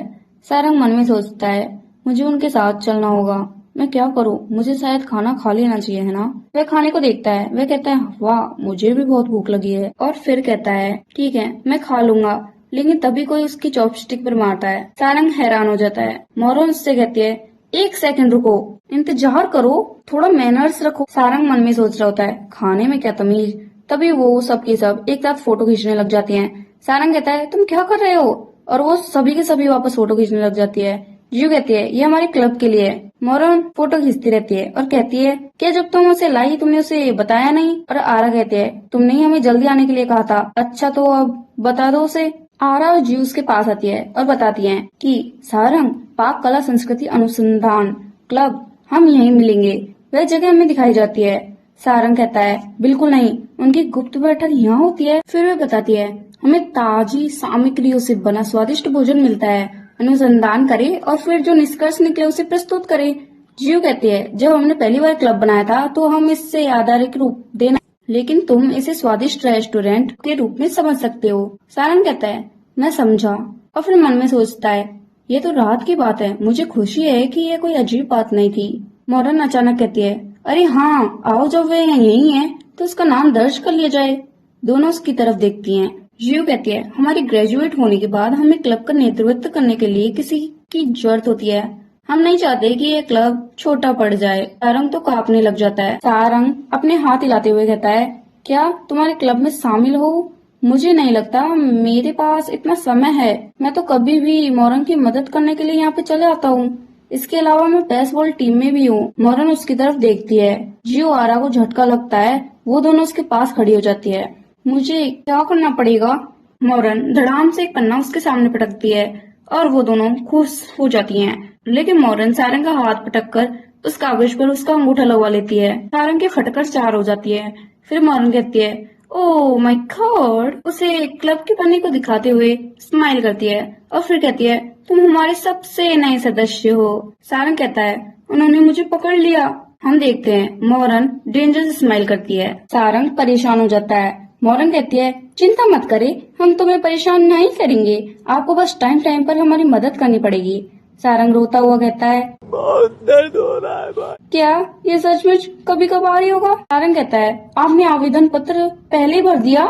सारंग मन में सोचता है, मुझे उनके साथ चलना होगा। मैं क्या करूँ? मुझे शायद खाना खा लेना चाहिए, है ना? वह खाने को देखता है। वह कहता है, वाह मुझे भी बहुत भूख लगी है। और फिर कहता है, ठीक है मैं खा लूंगा। लेकिन तभी कोई उसकी चॉपस्टिक पर मारता है। सारंग हैरान हो जाता है। मोरन उससे कहती है, एक सेकंड रुको, इंतजार करो, थोड़ा मैनर्स रखो। सारंग मन में सोच रहा होता है, खाने में क्या तमीज। तभी वो सबकी सब एक साथ फोटो खींचने लग जाती हैं। सारंग कहता है, तुम क्या कर रहे हो? और वो सभी के सभी वापस फोटो खींचने लग जाती है। जीव कहती है, ये हमारे क्लब के लिए है। मोरन फोटो खींचती रहती है और कहती है, क्या जब तुम उसे लाई तुमने उसे बताया नहीं? और आरा कहती है, तुमने ही हमें जल्दी आने के लिए कहा था। अच्छा तो अब बता दो उसे। आरा और जीव उसके पास आती है और बताती है कि सारंग, पाक कला संस्कृति अनुसंधान क्लब, हम यहीं मिलेंगे। वह जगह हमें दिखाई जाती है। सारंग कहता है, बिल्कुल नहीं, उनकी गुप्त बैठक यहाँ होती है। फिर वह बताती है, हमें ताजी सामग्रियों से बना स्वादिष्ट भोजन मिलता है। अनुसंधान करे और फिर जो निष्कर्ष निकले उसे प्रस्तुत करे। जीव कहती है, जब हमने पहली बार क्लब बनाया था तो हम इससे आधारित रूप देना, लेकिन तुम इसे स्वादिष्ट रेस्टोरेंट के रूप में समझ सकते हो। सारंग कहता है, मैं समझा। और फिर मन में सोचता है, ये तो रात की बात है, मुझे खुशी है कि ये कोई अजीब बात नहीं थी। मोरन अचानक कहती है, अरे हाँ आओ, जब वे यही है तो उसका नाम दर्ज कर लिया जाए। दोनों उसकी तरफ देखती हैं। जीव कहती है, हमारी ग्रेजुएट होने के बाद हमें क्लब का नेतृत्व करने के लिए किसी की जरूरत होती है। हम नहीं चाहते कि ये क्लब छोटा पड़ जाए। सारंग तो कांपने लग जाता है। सारंग अपने हाथ हिलाते हुए कहता है, क्या तुम्हारे क्लब में शामिल हो? मुझे नहीं लगता मेरे पास इतना समय है। मैं तो कभी भी मोरन की मदद करने के लिए यहाँ पे चले आता हूँ। इसके अलावा मैं बेसबॉल टीम में भी हूँ। मोरन उसकी तरफ देखती है। जियो आरा को झटका लगता है। वो दोनों उसके पास खड़ी हो जाती है। मुझे क्या करना पड़ेगा? मोरन धड़ाम से एक पन्ना उसके सामने पटकती है और वो दोनों खुश हो जाती हैं। लेकिन मोरन सारंग का हाथ पटक कर उस कागज पर उसका अंगूठा लगवा लेती है। सारंग के फटकर चार हो जाती है। फिर मोरन कहती है, ओह माय गॉड, उसे क्लब के पन्ने को दिखाते हुए स्माइल करती है और फिर कहती है, तुम हमारे सबसे नए सदस्य हो। सारंग कहता है, उन्होंने मुझे पकड़ लिया। हम देखते हैं मोरन डेंजर से स्माइल करती है। सारंग परेशान हो जाता है। मोरन कहती है, चिंता मत करे, हम तुम्हें परेशान नहीं करेंगे, आपको बस टाइम टाइम पर हमारी मदद करनी पड़ेगी। सारंग रोता हुआ कहता है, बहुत दर्द हो रहा है भाई। क्या ये सचमुच कभी कभार ही होगा? सारंग कहता है, आपने आवेदन पत्र पहले ही भर दिया?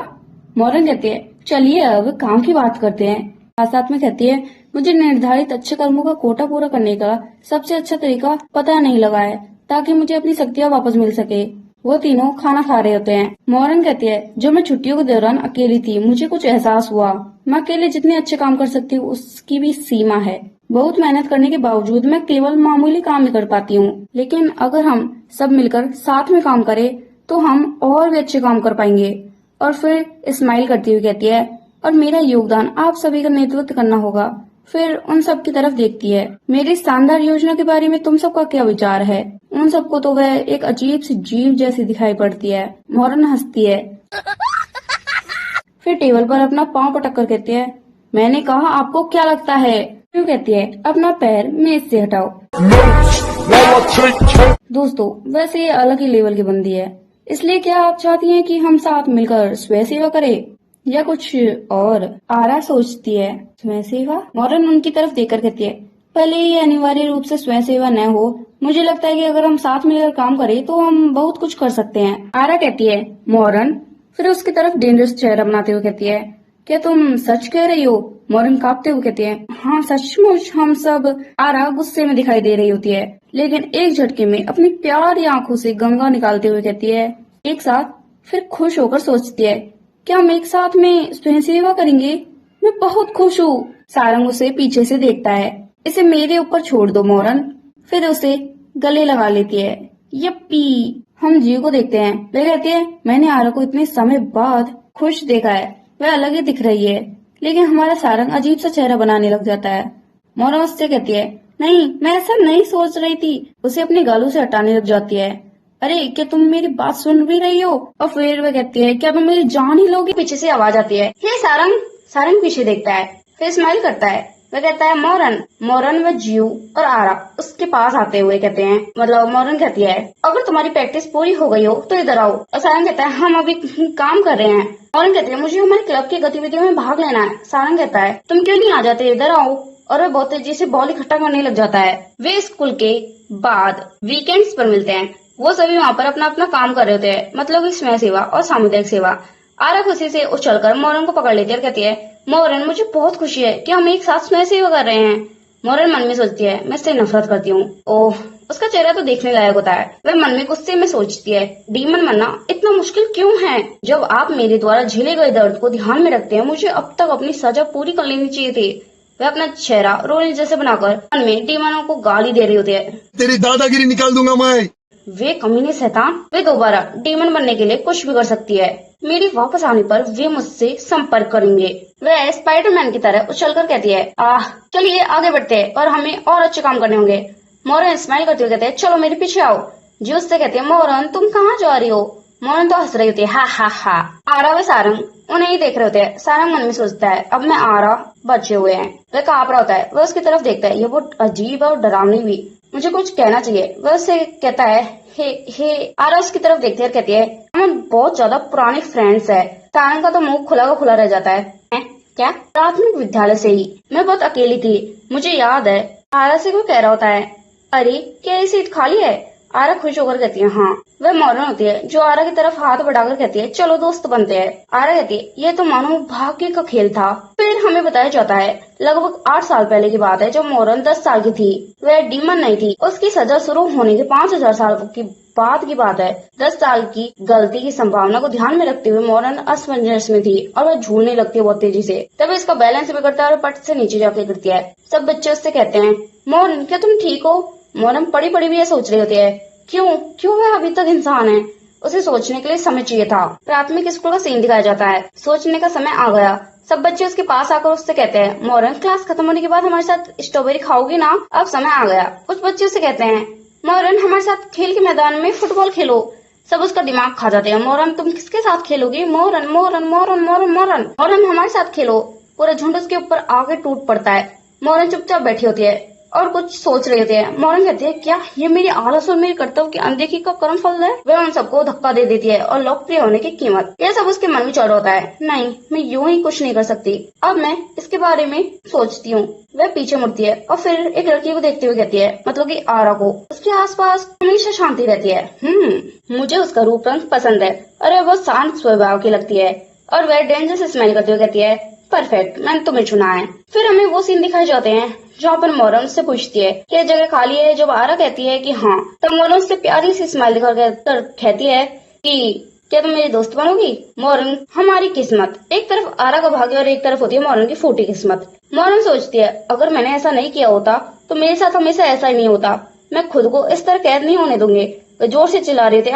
मोरन कहती है, चलिए अब काम की बात करते हैं। साथ में कहती है, मुझे निर्धारित अच्छे कर्मों का कोटा पूरा करने का सबसे अच्छा तरीका पता नहीं लगा है, ताकि मुझे अपनी शक्तियाँ वापस मिल सके। वो तीनों खाना खा रहे होते हैं। मॉरन कहती है, जब मैं छुट्टियों के दौरान अकेली थी मुझे कुछ एहसास हुआ, मैं अकेले जितने अच्छे काम कर सकती हूँ उसकी भी सीमा है। बहुत मेहनत करने के बावजूद मैं केवल मामूली काम ही कर पाती हूँ, लेकिन अगर हम सब मिलकर साथ में काम करें तो हम और भी अच्छे काम कर पाएंगे। और फिर स्माइल करती हुई कहती है, और मेरा योगदान आप सभी का नेतृत्व करना होगा। फिर उन सब की तरफ देखती है, मेरी शानदार योजना के बारे में तुम सबका क्या विचार है? उन सबको तो वह एक अजीब सी जीव जैसी दिखाई पड़ती है। मॉरन हंसती है, फिर टेबल पर अपना पांव पटक कर कहती है, मैंने कहा आपको क्या लगता है? क्यों कहती है, अपना पैर मेज से हटाओ। दोस्तों, वैसे ये अलग ही लेवल की बंदी है, इसलिए क्या आप चाहती हैं कि हम साथ मिलकर स्वयं सेवा करें या कुछ और? आरा सोचती है, स्वयं सेवा? मॉरन उनकी तरफ देखकर कहती है, पहले ये अनिवार्य रूप से स्वयं सेवा न हो, मुझे लगता है कि अगर हम साथ मिलकर काम करें तो हम बहुत कुछ कर सकते हैं। आरा कहती है, मॉरन? फिर उसकी तरफ डेंजरस चेहरा बनाते हुए कहती है, क्या तुम सच कह रही हो? मॉरन कांपते हुए कहती है, हाँ सचमुच हम सब। आरा गुस्से में दिखाई दे रही होती है, लेकिन एक झटके में अपनी प्यारी आंखों से गंगा निकालते हुए कहती है, एक साथ। फिर खुश होकर सोचती है, क्या हम एक साथ में स्वयं सेवा करेंगे? मैं बहुत खुश हूँ। सारंग उसे पीछे से देखता है, इसे मेरे ऊपर छोड़ दो मॉरन। फिर उसे गले लगा लेती है। यप्पी। हम जीव को देखते हैं, वह कहती है, मैंने आरा को इतने समय बाद खुश देखा है, वह अलग ही दिख रही है। लेकिन हमारा सारंग अजीब सा चेहरा बनाने लग जाता है। मॉरन उससे कहती है, नहीं मैं ऐसा नहीं सोच रही थी। उसे अपने गालों से हटाने लग जाती है। अरे क्या तुम मेरी बात सुन भी रही हो? और फिर वह कहती है, क्या तुम मेरी जान ही लोगी? पीछे से आवाज आती है, हे सारंग। सारंग पीछे देखता है, फिर स्माइल करता है। वह कहता है, मॉरन। मॉरन व जीव और आरा उसके पास आते हुए कहते हैं, मतलब मॉरन कहती है, अगर तुम्हारी प्रैक्टिस पूरी हो गई हो तो इधर आओ। और सारंग कहता है, हम अभी काम कर रहे हैं। मॉरन कहती है, मुझे हमारे क्लब की गतिविधियों में भाग लेना है। सारंग कहता है, तुम क्यों नहीं आ जाते, इधर आओ। और वह बहुत तेजी से बॉल इकट्ठा करने लग जाता है। वे स्कूल के बाद वीकेंड्स पर मिलते हैं। वो सभी वहाँ पर अपना अपना काम कर रहे होते हैं, मतलब कि स्वयं सेवा और सामुदायिक सेवा। आरा खुशी से उछलकर मॉरन को पकड़ लेती है और कहती है, मॉरन मुझे बहुत खुशी है कि हम एक साथ स्वयं सेवा कर रहे हैं। मॉरन मन में सोचती है, मैं इससे नफरत करती हूँ। ओह, उसका चेहरा तो देखने लायक होता है। वह मन में गुस्से में सोचती है, डीमन बनना इतना मुश्किल क्यों है? जब आप मेरे द्वारा झेले गए दर्द को ध्यान में रखते हैं, मुझे अब तक अपनी सजा पूरी कर लेनी चाहिए थी। वह अपना चेहरा रोल जैसे बनाकर मन में डीमनों को गाली दे रही होती है। तेरी दादागिरी निकाल दूंगा मैं। वे कमीने शैतान, वे दोबारा डीमन बनने के लिए कुछ भी कर सकती है। मेरी वापस आने पर वे मुझसे संपर्क करेंगे। वह स्पाइडरमैन की तरह उछलकर कहती है, चलिए आगे बढ़ते हैं और हमें और अच्छे काम करने होंगे। मॉरन स्माइल करते हुए कहते हैं, चलो मेरे पीछे आओ। जी उससे कहते हैं, मॉरन तुम कहाँ जा रही हो? मॉरन तो हंस रही होती है, हा हा हा। आरा व सारंग उन्हें ही देख रहे होते हैं। सारंग मन में सोचता है, अब मैं आरा बचे हुए हैं। वह कांप रहा होता है। वह उसकी तरफ देखता है, ये बहुत अजीब और डरावनी भी, मुझे कुछ कहना चाहिए। वह उससे कहता है, हे। आरा उसकी तरफ देखती है और कहती है, हम बहुत ज्यादा पुराने फ्रेंड्स है। सारंग का तो मुंह खुला रह जाता है। क्या? प्राथमिक विद्यालय से ही मैं बहुत अकेली थी, मुझे याद है। आरा से कोई कह रहा होता है, अरे क्या ये सीट खाली है? आरा खुश होकर कहती है, हाँ। वह मॉरन होती है जो आरा की तरफ हाथ बढ़ाकर कहती है, चलो दोस्त बनते हैं। आरा कहती है, ये तो मानो भाग्य का खेल था। फिर हमें बताया जाता है लगभग 8 साल पहले की बात है, जब मॉरन 10 साल की थी। वह डीमन नहीं थी। उसकी सजा शुरू होने के 5000 साल की बाद की बात है। 10 साल की गलती की संभावना को ध्यान में रखते हुए मॉरन असमंजस में थी और वह झूलने लगती है बहुत तेजी से। तब इसका बैलेंस बिगड़ता है और पट से नीचे जाकर गिरती है। सब बच्चे उससे कहते हैं, मॉरन क्या तुम ठीक हो? मॉरन पड़ी भी यह सोच रही होती है, क्यों वह अभी तक इंसान है? उसे सोचने के लिए समय चाहिए था। प्राथमिक स्कूल का सीन दिखाया जाता है। सोचने का समय आ गया। सब बच्चे उसके पास आकर उससे कहते हैं, मॉरन क्लास खत्म होने के बाद हमारे साथ स्ट्रॉबेरी खाओगी ना? अब समय आ गया। कुछ बच्चे उससे कहते हैं, मॉरन हमारे साथ खेल के मैदान में फुटबॉल खेलो। सब उसका दिमाग खा जाते हैं। मॉरन तुम किसके साथ खेलोगी? मॉरन मॉरन मॉरन मॉरन मॉरन मॉरन हमारे साथ खेलो। पूरा झुंड उसके ऊपर आगे टूट पड़ता है। मॉरन चुपचाप बैठी होती है और कुछ सोच रही होती है। मॉरन कहती है, क्या ये मेरी आलस और मेरे कर्तव्य की अनदेखी का कर्म फल है? वह उन सबको धक्का दे देती है और लोकप्रिय होने की कीमत। यह सब उसके मन में चढ़ होता है। नहीं, मैं यूं ही कुछ नहीं कर सकती। अब मैं इसके बारे में सोचती हूँ। वह पीछे मुड़ती है और फिर एक लड़की को देखते हुए कहती है, मतलब कि आरा को। उसके आसपास हमेशा शांति रहती है। मुझे उसका रूप रंग पसंद है और वह शांत स्वभाव की लगती है। और वह डेंजर से स्माइल करते हुए कहती है, परफेक्ट, मैंने तुम्हें चुना है। फिर हमें वो सीन दिखाए जाते हैं जहाँ पर मोरन उससे पूछती है कि जगह खाली है। जब आरा कहती है कि हाँ, तब मोरन उससे प्यारी सी स्माइल दिखाकर कहती है कि क्या तुम मेरी दोस्त बनोगी? मोरन, हमारी किस्मत। एक तरफ आरा का भाग्य और एक तरफ होती है मोरन की फूटी किस्मत। मोरन सोचती है अगर मैंने ऐसा नहीं किया होता तो मेरे साथ हमेशा ऐसा ही नहीं होता। मैं खुद को इस तरह कैद नहीं होने दूंगी। वो जोर से चिल्ला रही थी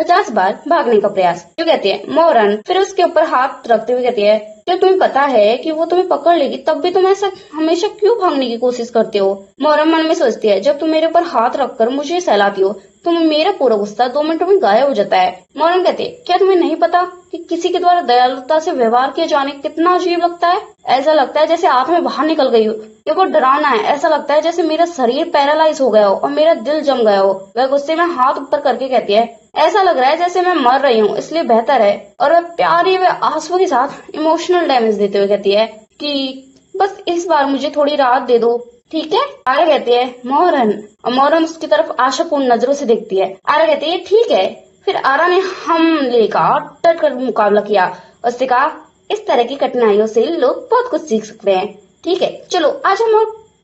50 बार भागने का प्रयास। जो कहती है मोरन, फिर उसके ऊपर हाथ रखते हुए कहती है क्या तुम्हें पता है कि वो तुम्हें पकड़ लेगी, तब भी तुम ऐसा हमेशा क्यों भागने की कोशिश करते हो? मोरन मन में सोचती है जब तुम मेरे ऊपर हाथ रखकर मुझे सहलाती हो तो मेरा पूरा गुस्सा 2 मिनटों में गायब हो जाता है। मोरन कहते क्या तुम्हें नहीं पता कि किसी के द्वारा दयालुता से व्यवहार किए जाने कितना अजीब लगता है? ऐसा लगता है जैसे आत्मा में बाहर निकल गई हो। ये बहुत डरावना है। ऐसा लगता है जैसे मेरा शरीर पैरालाइज हो गया हो और मेरा दिल जम गया हो। वह गुस्से में हाथ ऊपर करके कहती है ऐसा लग रहा है जैसे मैं मर रही हूँ, इसलिए बेहतर है। और वह प्यारी व आंसू के साथ इमोशनल डैमेज देते हुए कहती है कि बस इस बार मुझे थोड़ी राहत दे दो, ठीक है? आरा कहती है मोरन, और मोरन उसकी तरफ आशापूर्ण नजरों से देखती है। आरा कहती है ठीक है। फिर आरा ने हमले का डट कर मुकाबला किया। उससे कहा इस तरह की कठिनाइयों से लोग बहुत कुछ सीख सकते हैं। ठीक है, चलो आज हम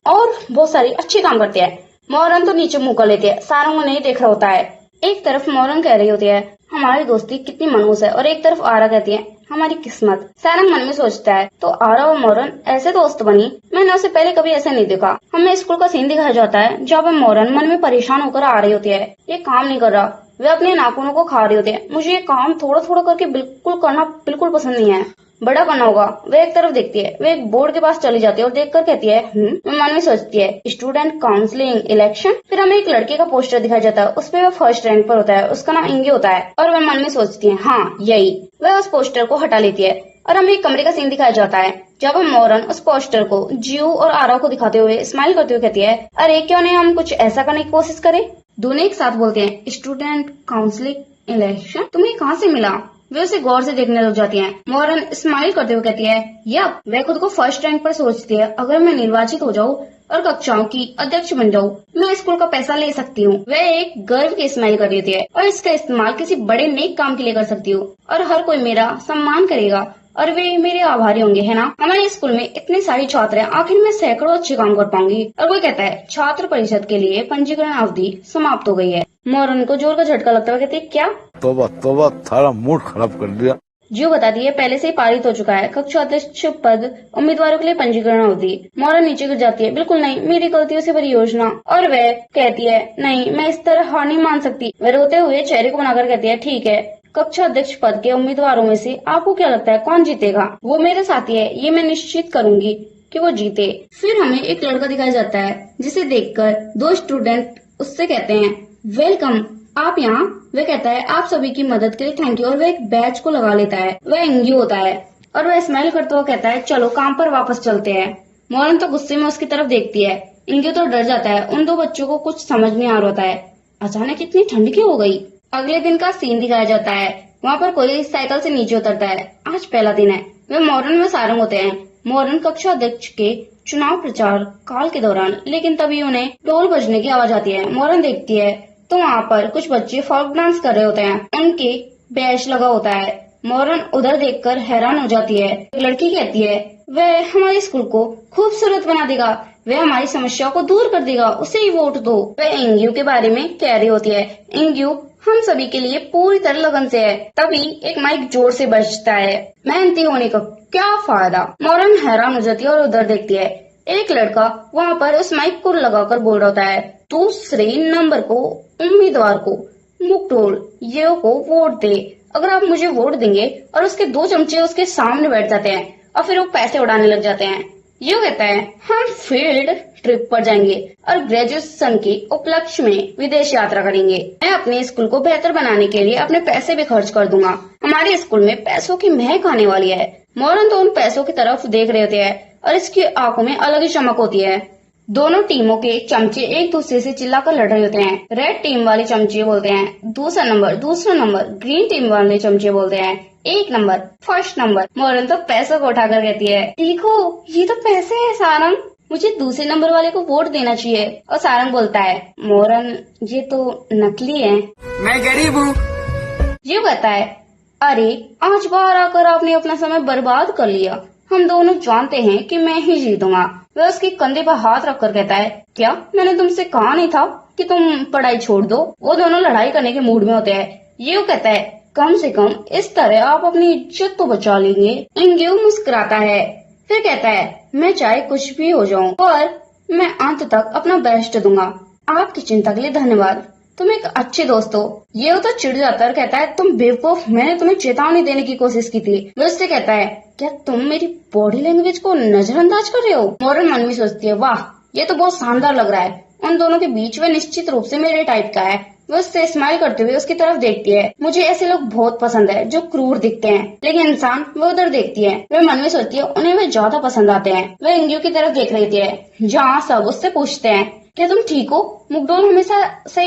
और बहुत सारी अच्छे काम करते हैं। मोरन तो नीचे मुंह कर लेती है, सारंग नहीं देख रहा होता है। एक तरफ मोरन कह रही होती है हमारी दोस्ती कितनी मनहूस है, और एक तरफ आरा कहती है हमारी किस्मत। सारंग मन में सोचता है तो आरा और मोरन ऐसे दोस्त बनी, मैंने उसे पहले कभी ऐसे नहीं देखा। हमें स्कूल का सीन दिखाया जाता है जहाँ पर मोरन मन में परेशान होकर आ रही होती है। ये काम नहीं कर रहा, वे अपने नाखूनों को खा रही होती है। मुझे ये काम थोड़ा थोड़ा करके बिल्कुल पसंद नहीं है, बड़ा करना होगा। वे एक तरफ देखती है, वे एक बोर्ड के पास चली जाती है और देखकर कहती है मन में सोचती है स्टूडेंट काउंसलिंग इलेक्शन। फिर हमें एक लड़के का पोस्टर दिखाया जाता है, उस पे वह फर्स्ट रैंक पर होता है, उसका नाम इंगी होता है। और वह मन में सोचती है हाँ यही। वह उस पोस्टर को हटा लेती है और हमें एक कमरे का सीन दिखाया जाता है जब मोरन उस पोस्टर को जियो और आरा को दिखाते हुए स्माइल करते हुए कहती है अरे क्यों नहीं हम कुछ ऐसा करने की कोशिश करें? दोनों एक साथ बोलते हैं स्टूडेंट काउंसलिंग इलेक्शन, तुम्हें कहाँ से मिला? वे उसे गौर से देखने लग जाती हैं। मोरन स्माइल करते हुए कहती है यप। वह खुद को फर्स्ट रैंक पर सोचती है अगर मैं निर्वाचित हो जाऊँ और कक्षाओं की अध्यक्ष बन जाऊँ, मैं स्कूल का पैसा ले सकती हूँ। वह एक गर्व की स्माइल कर देती है और इसका इस्तेमाल किसी बड़े नेक काम के लिए कर सकती हूँ और हर कोई मेरा सम्मान करेगा और वे मेरे आभारी होंगे, है ना? हमारे स्कूल में इतने सारे छात्र हैं, आखिर मैं सैकड़ों अच्छे काम कर पाऊंगी। और कोई कहता है छात्र परिषद के लिए पंजीकरण अवधि समाप्त हो गई है। मोरन को जोर का झटका लगता है, कहते क्या? तोबा तोबा, थारा मूड खराब कर दिया। जियो बताती है पहले से ही पारित हो चुका है कक्षा अध्यक्ष पद उम्मीदवारों के लिए पंजीकरण अवधि। मोरन नीचे गिर जाती है, बिल्कुल नहीं, मेरी गलतियों से भरी योजना। और वह कहती है नहीं, मैं इस तरह हार नहीं मान सकती। वह रोते हुए चेहरे को बनाकर कहती है ठीक है, कक्षा अध्यक्ष पद के उम्मीदवारों में से आपको क्या लगता है कौन जीतेगा? वो मेरे साथी है, ये मैं निश्चित करूंगी कि वो जीते। फिर हमें एक लड़का दिखाया जाता है जिसे देखकर 2 स्टूडेंट उससे कहते हैं वेलकम, आप यहाँ। वह कहता है आप सभी की मदद के लिए थैंक यू, और वह एक बैच को लगा लेता है। वह इंगी होता है और वह स्माइल करता हुआ कहता है चलो काम पर वापस चलते हैं। मोरन तो गुस्से में उसकी तरफ देखती है, इंगी तो डर जाता है। उन 2 बच्चों को कुछ समझ नहीं आ रहा होता है, अचानक इतनी ठंड क्यों हो गई? अगले दिन का सीन दिखाया जाता है, वहाँ पर कोई साइकिल से नीचे उतरता है। आज पहला दिन है। वे मोरन में सारंग होते हैं। मोरन कक्षा अध्यक्ष के चुनाव प्रचार काल के दौरान, लेकिन तभी उन्हें ढोल बजने की आवाज आती है। मोरन देखती है तो वहाँ पर कुछ बच्चे फोक डांस कर रहे होते हैं, उनके बैच लगा होता है। मोरन उधर देखकर हैरान हो जाती है। एक लड़की कहती है वह हमारे स्कूल को खूबसूरत बना देगा, वह हमारी समस्या को दूर कर देगा, उसे ही वोट दो। वह इंग्यू के बारे में कह रही होती है। इंग्यू हम सभी के लिए पूरी तरह लगन से है। तभी एक माइक जोर से बजता है, मेहनती होने का क्या फायदा? मोरन हैरान हो जाती है और उधर देखती है। एक लड़का वहाँ पर उस माइक को लगाकर बोल रहा होता है दूसरे नंबर को उम्मीदवार को मुकटोल ये को वोट दे। अगर आप मुझे वोट देंगे, और उसके 2 चमचे उसके सामने बैठ जाते हैं और फिर वो पैसे उड़ाने लग जाते हैं। ये कहता है हम फील्ड ट्रिप पर जाएंगे और ग्रेजुएशन के उपलक्ष्य में विदेश यात्रा करेंगे। मैं अपने स्कूल को बेहतर बनाने के लिए अपने पैसे भी खर्च कर दूंगा। हमारे स्कूल में पैसों की महक आने वाली है। मोरन तो उन पैसों की तरफ देख रहे होते हैं और इसकी आंखों में अलग ही चमक होती है। दोनों टीमों के चमचे एक दूसरे से चिल्लाकर लड़ रहे होते हैं। रेड टीम वाले चमचे बोलते हैं दूसरा नंबर। ग्रीन टीम वाले चमचे बोलते हैं 1 नंबर, फर्स्ट नंबर। मोरन तो पैसों को उठाकर कहती है देखो ये तो पैसे है सारंग, मुझे दूसरे नंबर वाले को वोट देना चाहिए। और सारंग बोलता है मोरन ये तो नकली है, मैं गरीब हूँ। ये कहता है अरे आज बाहर आकर आपने अपना समय बर्बाद कर लिया। हम दोनों जानते हैं कि मैं ही जीतूंगा। वह उसके कंधे पर हाथ रखकर कहता है, क्या मैंने तुमसे कहा नहीं था कि तुम पढ़ाई छोड़ दो। वो दोनों लड़ाई करने के मूड में होते हैं। ये कहता है, कम से कम इस तरह आप अपनी इज्जत तो बचा लेंगे। इंग्यू मुस्कुराता है, फिर कहता है, मैं चाहे कुछ भी हो जाऊं पर मैं अंत तक अपना बेस्ट दूंगा। आपकी चिंता के लिए धन्यवाद, तुम एक अच्छे दोस्त हो। ये तो चिढ़ जाता है और कहता है, तुम बेवकूफ, मैंने तुम्हें चेतावनी देने की कोशिश की थी। वो उससे कहता है, क्या तुम मेरी बॉडी लैंग्वेज को नजरअंदाज कर रहे हो। मॉरन मन में सोचती है, वाह ये तो बहुत शानदार लग रहा है। उन दोनों के बीच में निश्चित रूप से मेरे टाइप का है। वो उससे स्माइल करते हुए उसकी तरफ देखती है। मुझे ऐसे लोग बहुत पसंद है जो क्रूर दिखते हैं, लेकिन इंसान वो उधर देखती है। वह मन में सोचती है, उन्हें वे ज्यादा पसंद आते हैं। वह इंग्यू की तरफ देख रही है, जहाँ सब उससे पूछते हैं, क्या तुम ठीक हो। मुगडोल हमेशा से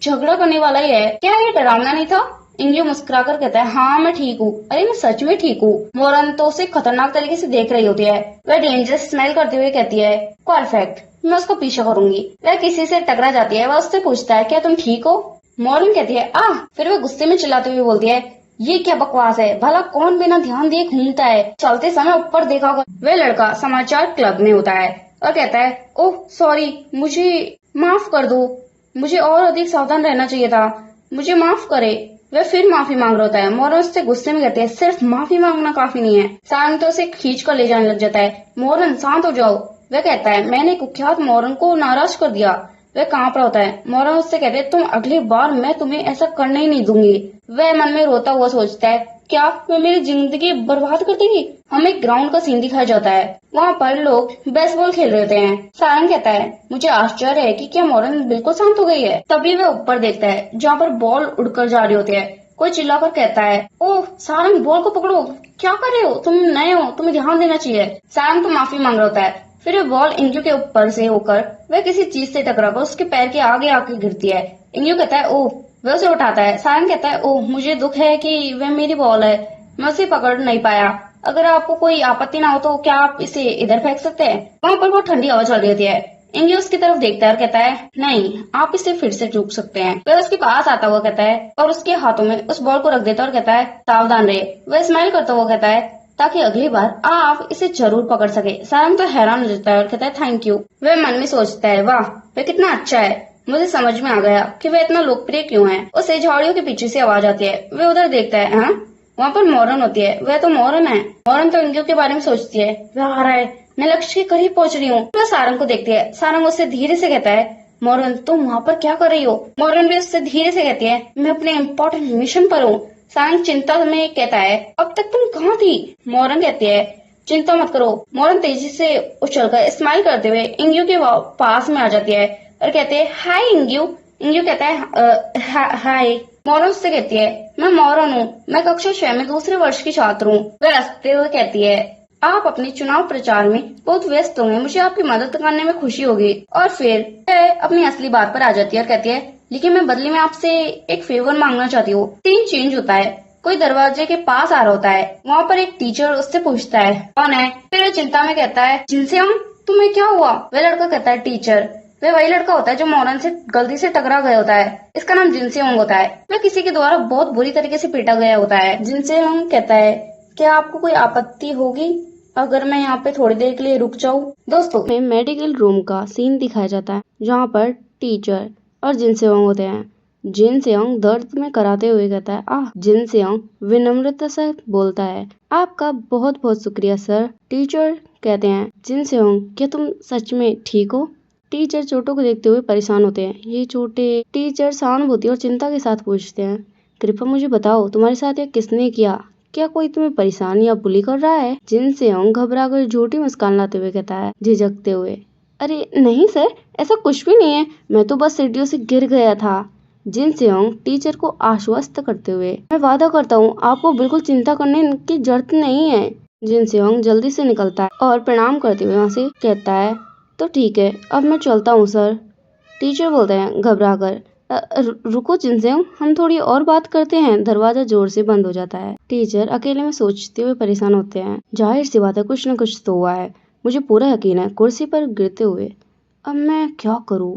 झगड़ा करने वाला ही है, क्या ये डरावना नहीं था। इंग्यू मुस्कुराकर कहता है, हाँ मैं ठीक हूँ। अरे मैं सच में ठीक हूँ। मोरन तो उसे खतरनाक तरीके से देख रही होती है। वह डेंजरस स्मेल करते हुए कहती है, परफेक्ट, मैं उसका पीछा करूंगी। वह किसी से टकरा जाती है। वह उससे पूछता है, क्या तुम ठीक हो। मोरन कहती है, आह। फिर वह गुस्से में चिल्लाते हुए बोलती है, ये क्या बकवास है, भला कौन बिना ध्यान दिए घूमता है। चलते समय ऊपर देखा होगा। वह लड़का समाचार क्लब में होता है और कहता है, ओह सॉरी, मुझे माफ कर दो, मुझे और अधिक सावधान रहना चाहिए था, मुझे माफ करे। वह फिर माफी मांग रहा होता है। मोरन उससे गुस्से में कहते हैं, सिर्फ माफी मांगना काफी नहीं है। सारंग तो उसे खींच कर ले जाने लग जाता है। मोरन शांत हो जाओ। वह कहता है, मैंने कुख्यात मोरन को नाराज कर दिया। वह कांप रहा होता है। मोरन उससे कहते हैं, तुम अगली बार मैं तुम्हें ऐसा करने ही नहीं दूंगी। वह मन में रोता हुआ सोचता है, क्या वह मेरी जिंदगी बर्बाद कर देगी। हमें ग्राउंड का सीन दिखाया जाता है। वहाँ पर लोग बेसबॉल खेल रहे होते हैं। सारंग कहता है, मुझे आश्चर्य है कि क्या मोरन बिल्कुल शांत हो गई है। तभी वह ऊपर देखता है, जहाँ पर बॉल उड़कर जा रही होती है। कोई चिल्लाकर कहता है, ओह सारंग, बॉल को पकड़ो, क्या कर रहे हो, तुम नए हो, तुम्हें ध्यान देना चाहिए। सारंग तो माफी मांग रहा होता है। फिर वह बॉल इंग्यू के ऊपर से होकर वह किसी चीज से टकराकर उसके पैर के आगे आकर गिरती है। इंग्यू कहता है, ओह। वह उसे उठाता है। सारंग कहता है, ओह मुझे दुख है कि वह मेरी बॉल है, मैं उसे पकड़ नहीं पाया। अगर आपको कोई आपत्ति ना हो तो क्या आप इसे इधर फेंक सकते हैं। वहाँ पर बहुत ठंडी हवा चल रही होती है। इंग्यू उसकी तरफ देखता है और कहता है, नहीं, आप इसे फिर से चूक सकते हैं। वह उसके पास आता हुआ कहता है और उसके हाथों में उस बॉल को रख देता है और कहता है, सावधान रहे। वह स्माइल करता हुआ कहता है, ताकि अगली बार आप इसे जरूर पकड़ सके। सारंग तो हैरान हो जाता है और कहता है, थैंक यू। वह मन में सोचता है, वाह वह कितना अच्छा है, मुझे समझ में आ गया कि वह इतना लोकप्रिय क्यों है। उसे झाड़ियों के पीछे से आवाज आती है। वह उधर देखता है, हाँ वहाँ पर मोरन होती है। वह तो मोरन है। मोरन तो इंग्यू के बारे में सोचती है, वह आ रहा है, मैं लक्ष्य के करीब पहुंच रही हूँ। वह सारंग को देखती है। सारंग उससे धीरे से कहता है, मोरन तुम वहाँ पर क्या कर रही हो। मोरन भी उससे धीरे से कहती है, मैं अपने इम्पोर्टेंट मिशन पर हूँ। सारंग चिंता में कहता है, अब तक तुम कहाँ थी। मोरन कहती है, चिंता मत करो। मोरन तेजी से उछलकर स्माइल करते हुए इंग्यू के पास में आ जाती है और कहते हैं, हाय इंग्यू। इंग्यू कहता है, हाय। मोरन उससे कहती है, मैं मोरन हूँ, मैं कक्षा 6 में दूसरे वर्ष की छात्र हूँ। वह हंसते हुए कहती है, आप अपने चुनाव प्रचार में बहुत व्यस्त होंगे, मुझे आपकी मदद करने में खुशी होगी। और फिर वह अपनी असली बात पर आ जाती है और कहती है, लेकिन मैं बदले में आपसे एक फेवर मांगना चाहती हूँ। सीन चेंज होता है। कोई दरवाजे के पास आ रहा होता है। वहाँ पर एक टीचर उससे पूछता है, कौन है। फिर वह चिंता में कहता है, जिनसेओंग, तुम्हें क्या हुआ। वह लड़का कहता है, टीचर। वह वही लड़का होता है जो मोरन से गलती से टकरा गया होता है। इसका नाम जिनसेओंग होता है। वह किसी के द्वारा बहुत बुरी तरीके से पीटा गया होता है। जिनसेओंग कहता है, क्या आपको कोई आपत्ति होगी अगर मैं यहाँ पे थोड़ी देर के लिए रुक जाऊँ। दोस्तों में मेडिकल रूम का सीन दिखाया जाता है, जहाँ पर टीचर और जिनसेओंग होते हैं। जिनसेओंग दर्द में कराते हुए कहता है, आह। जिनसेओंग विनम्रता से बोलता है, आपका बहुत बहुत शुक्रिया सर। टीचर कहते हैं, जिनसेओंग, क्या तुम सच में ठीक हो। टीचर चोटों को देखते हुए परेशान होते हैं। ये चोटें। टीचर सहानुभूति और चिंता के साथ पूछते हैं, कृपया मुझे बताओ, तुम्हारे साथ ये किसने किया। क्या कोई तुम्हें परेशान या बुली कर रहा है। जिनसेओंग घबराकर झूठी मुस्कान लाते हुए कहता है, झिझकते हुए, अरे नहीं सर, ऐसा कुछ भी नहीं है, मैं तो बस सीढ़ियों से गिर गया था। जिनसेओंग टीचर को आश्वस्त करते हुए, मैं वादा करता हूँ आपको बिल्कुल चिंता करने की जरूरत नहीं है। जिनसेओंग जल्दी से निकलता है और प्रणाम करते हुए वहाँ से कहता है, तो ठीक है, अब मैं चलता हूँ सर। टीचर बोलते हैं घबराकर, रुको जिनसेओंग, हम थोड़ी और बात करते हैं। दरवाजा जोर से बंद हो जाता है। टीचर अकेले में सोचते हुए परेशान होते हैं। जाहिर सी बात है, कुछ न कुछ तो हुआ है, मुझे पूरा यकीन है। कुर्सी पर गिरते हुए, अब मैं क्या करूँ।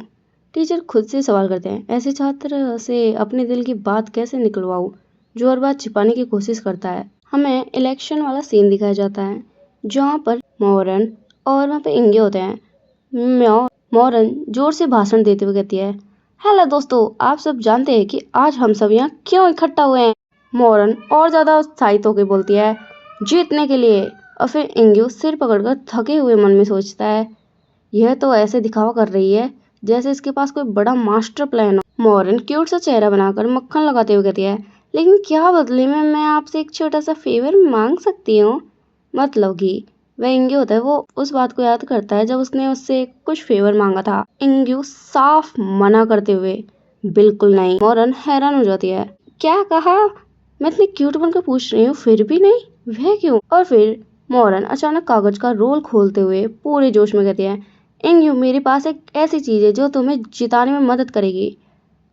टीचर खुद से सवाल करते हैं, ऐसे छात्र से अपने दिल की बात कैसे निकलवाऊँ जो हर बात छिपाने की कोशिश करता है। हमें इलेक्शन वाला सीन दिखाया जाता है। जहाँ पर मॉरन और वहाँ पे इंगे होते हैं। मॉरन जोर से भाषण देते हुए कहती है, हेलो दोस्तों, आप सब जानते हैं कि आज हम सब यहाँ क्यों इकट्ठा हुए हैं? मॉरन और ज्यादा उत्साहित होकर बोलती है, जीतने के लिए। और फिर इंग्यू सिर पकड़कर थके हुए मन में सोचता है, यह तो ऐसे दिखावा कर रही है जैसे इसके पास कोई बड़ा मास्टर प्लान हो। मॉरन क्यूट सा चेहरा बनाकर मक्खन लगाते हुए कहती है, लेकिन क्या बदले में मैं आपसे एक छोटा सा फेवर मांग सकती हूँ? मतलब कि वह इंग्यू होता है, वो उस बात को याद करता है जब उसने उससे कुछ फेवर मांगा था। इंग्यू साफ मना करते हुए, बिल्कुल नहीं। मॉरन हैरान हो जाती है, क्या कहा? मैं इतनी क्यूट बनकर पूछ रही हूँ फिर भी नहीं, वह क्यों? और फिर मॉरन अचानक कागज का रोल खोलते हुए पूरे जोश में कहती है, इंग्यू, मेरे पास एक ऐसी चीज है जो तुम्हें जिताने में मदद करेगी।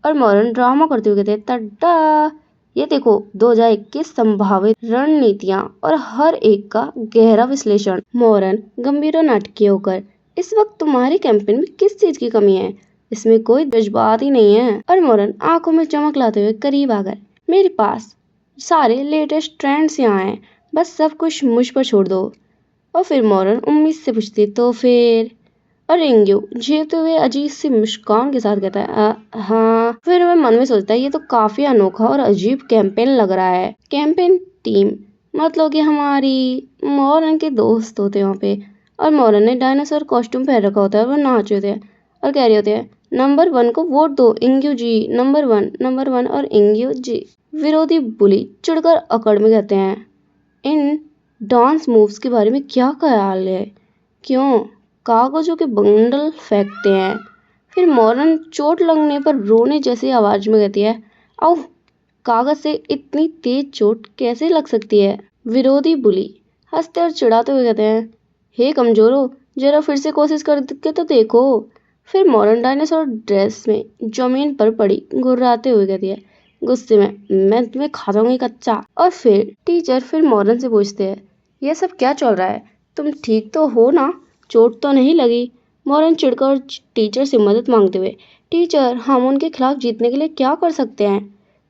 और मॉरन ड्रामा करते हुए कहते हैं, टड्डा, ये देखो 2021 संभावित रणनीतियां और हर एक का गहरा विश्लेषण। मॉरन गंभीर और नाटकीय होकर, इस वक्त तुम्हारी कैंपेन में किस चीज की कमी है? इसमें कोई जज्बात ही नहीं है। और मॉरन आंखों में चमक लाते हुए करीब आकर, मेरे पास सारे लेटेस्ट ट्रेंड्स यहाँ हैं, बस सब कुछ मुझ पर छोड़ दो। और फिर मॉरन उम्मीद से पूछती, तो फिर? और इंग्यू झेलते हुए अजीब सी मुस्कान के साथ कहता है, हाँ। फिर वह मन में सोचता है, ये तो काफी अनोखा और अजीब कैंपेन लग रहा है। कैंपेन टीम मतलब कि हमारी मॉरन के दोस्त होते हैं वहाँ पे, और मॉरन ने डायनासोर कॉस्ट्यूम पहन रखा होता है, वो नाच होते हैं और कह रहे होते हैं, नंबर 1 को वोट दो इंग्यू जी, नंबर 1 और इंग्यू जी। विरोधी बुली चिढ़कर अकड़ में कहते हैं, इन डांस मूव्स के बारे में क्या ख्याल है? क्यों कागजों के बंडल फेंकते हैं? फिर मॉरन चोट लगने पर रोने जैसी आवाज में कहती है, आओ, कागज से इतनी तेज चोट कैसे लग सकती है? विरोधी बुली हंसते और चिढ़ाते हुए कहते हैं, हे कमजोरो, जरा फिर से कोशिश करके तो देखो। फिर मॉरन डायनासोर ड्रेस में जमीन पर पड़ी घुर्राते हुए कहती है, गुस्से में, मैं तुम्हें खा जाऊंगी कच्चा। और फिर टीचर फिर मॉरन से पूछते हैं, यह सब क्या चल रहा है? तुम ठीक तो हो ना? चोट तो नहीं लगी? मॉरन चिढ़कर टीचर से मदद मांगते हुए, टीचर, हम उनके खिलाफ जीतने के लिए क्या कर सकते हैं?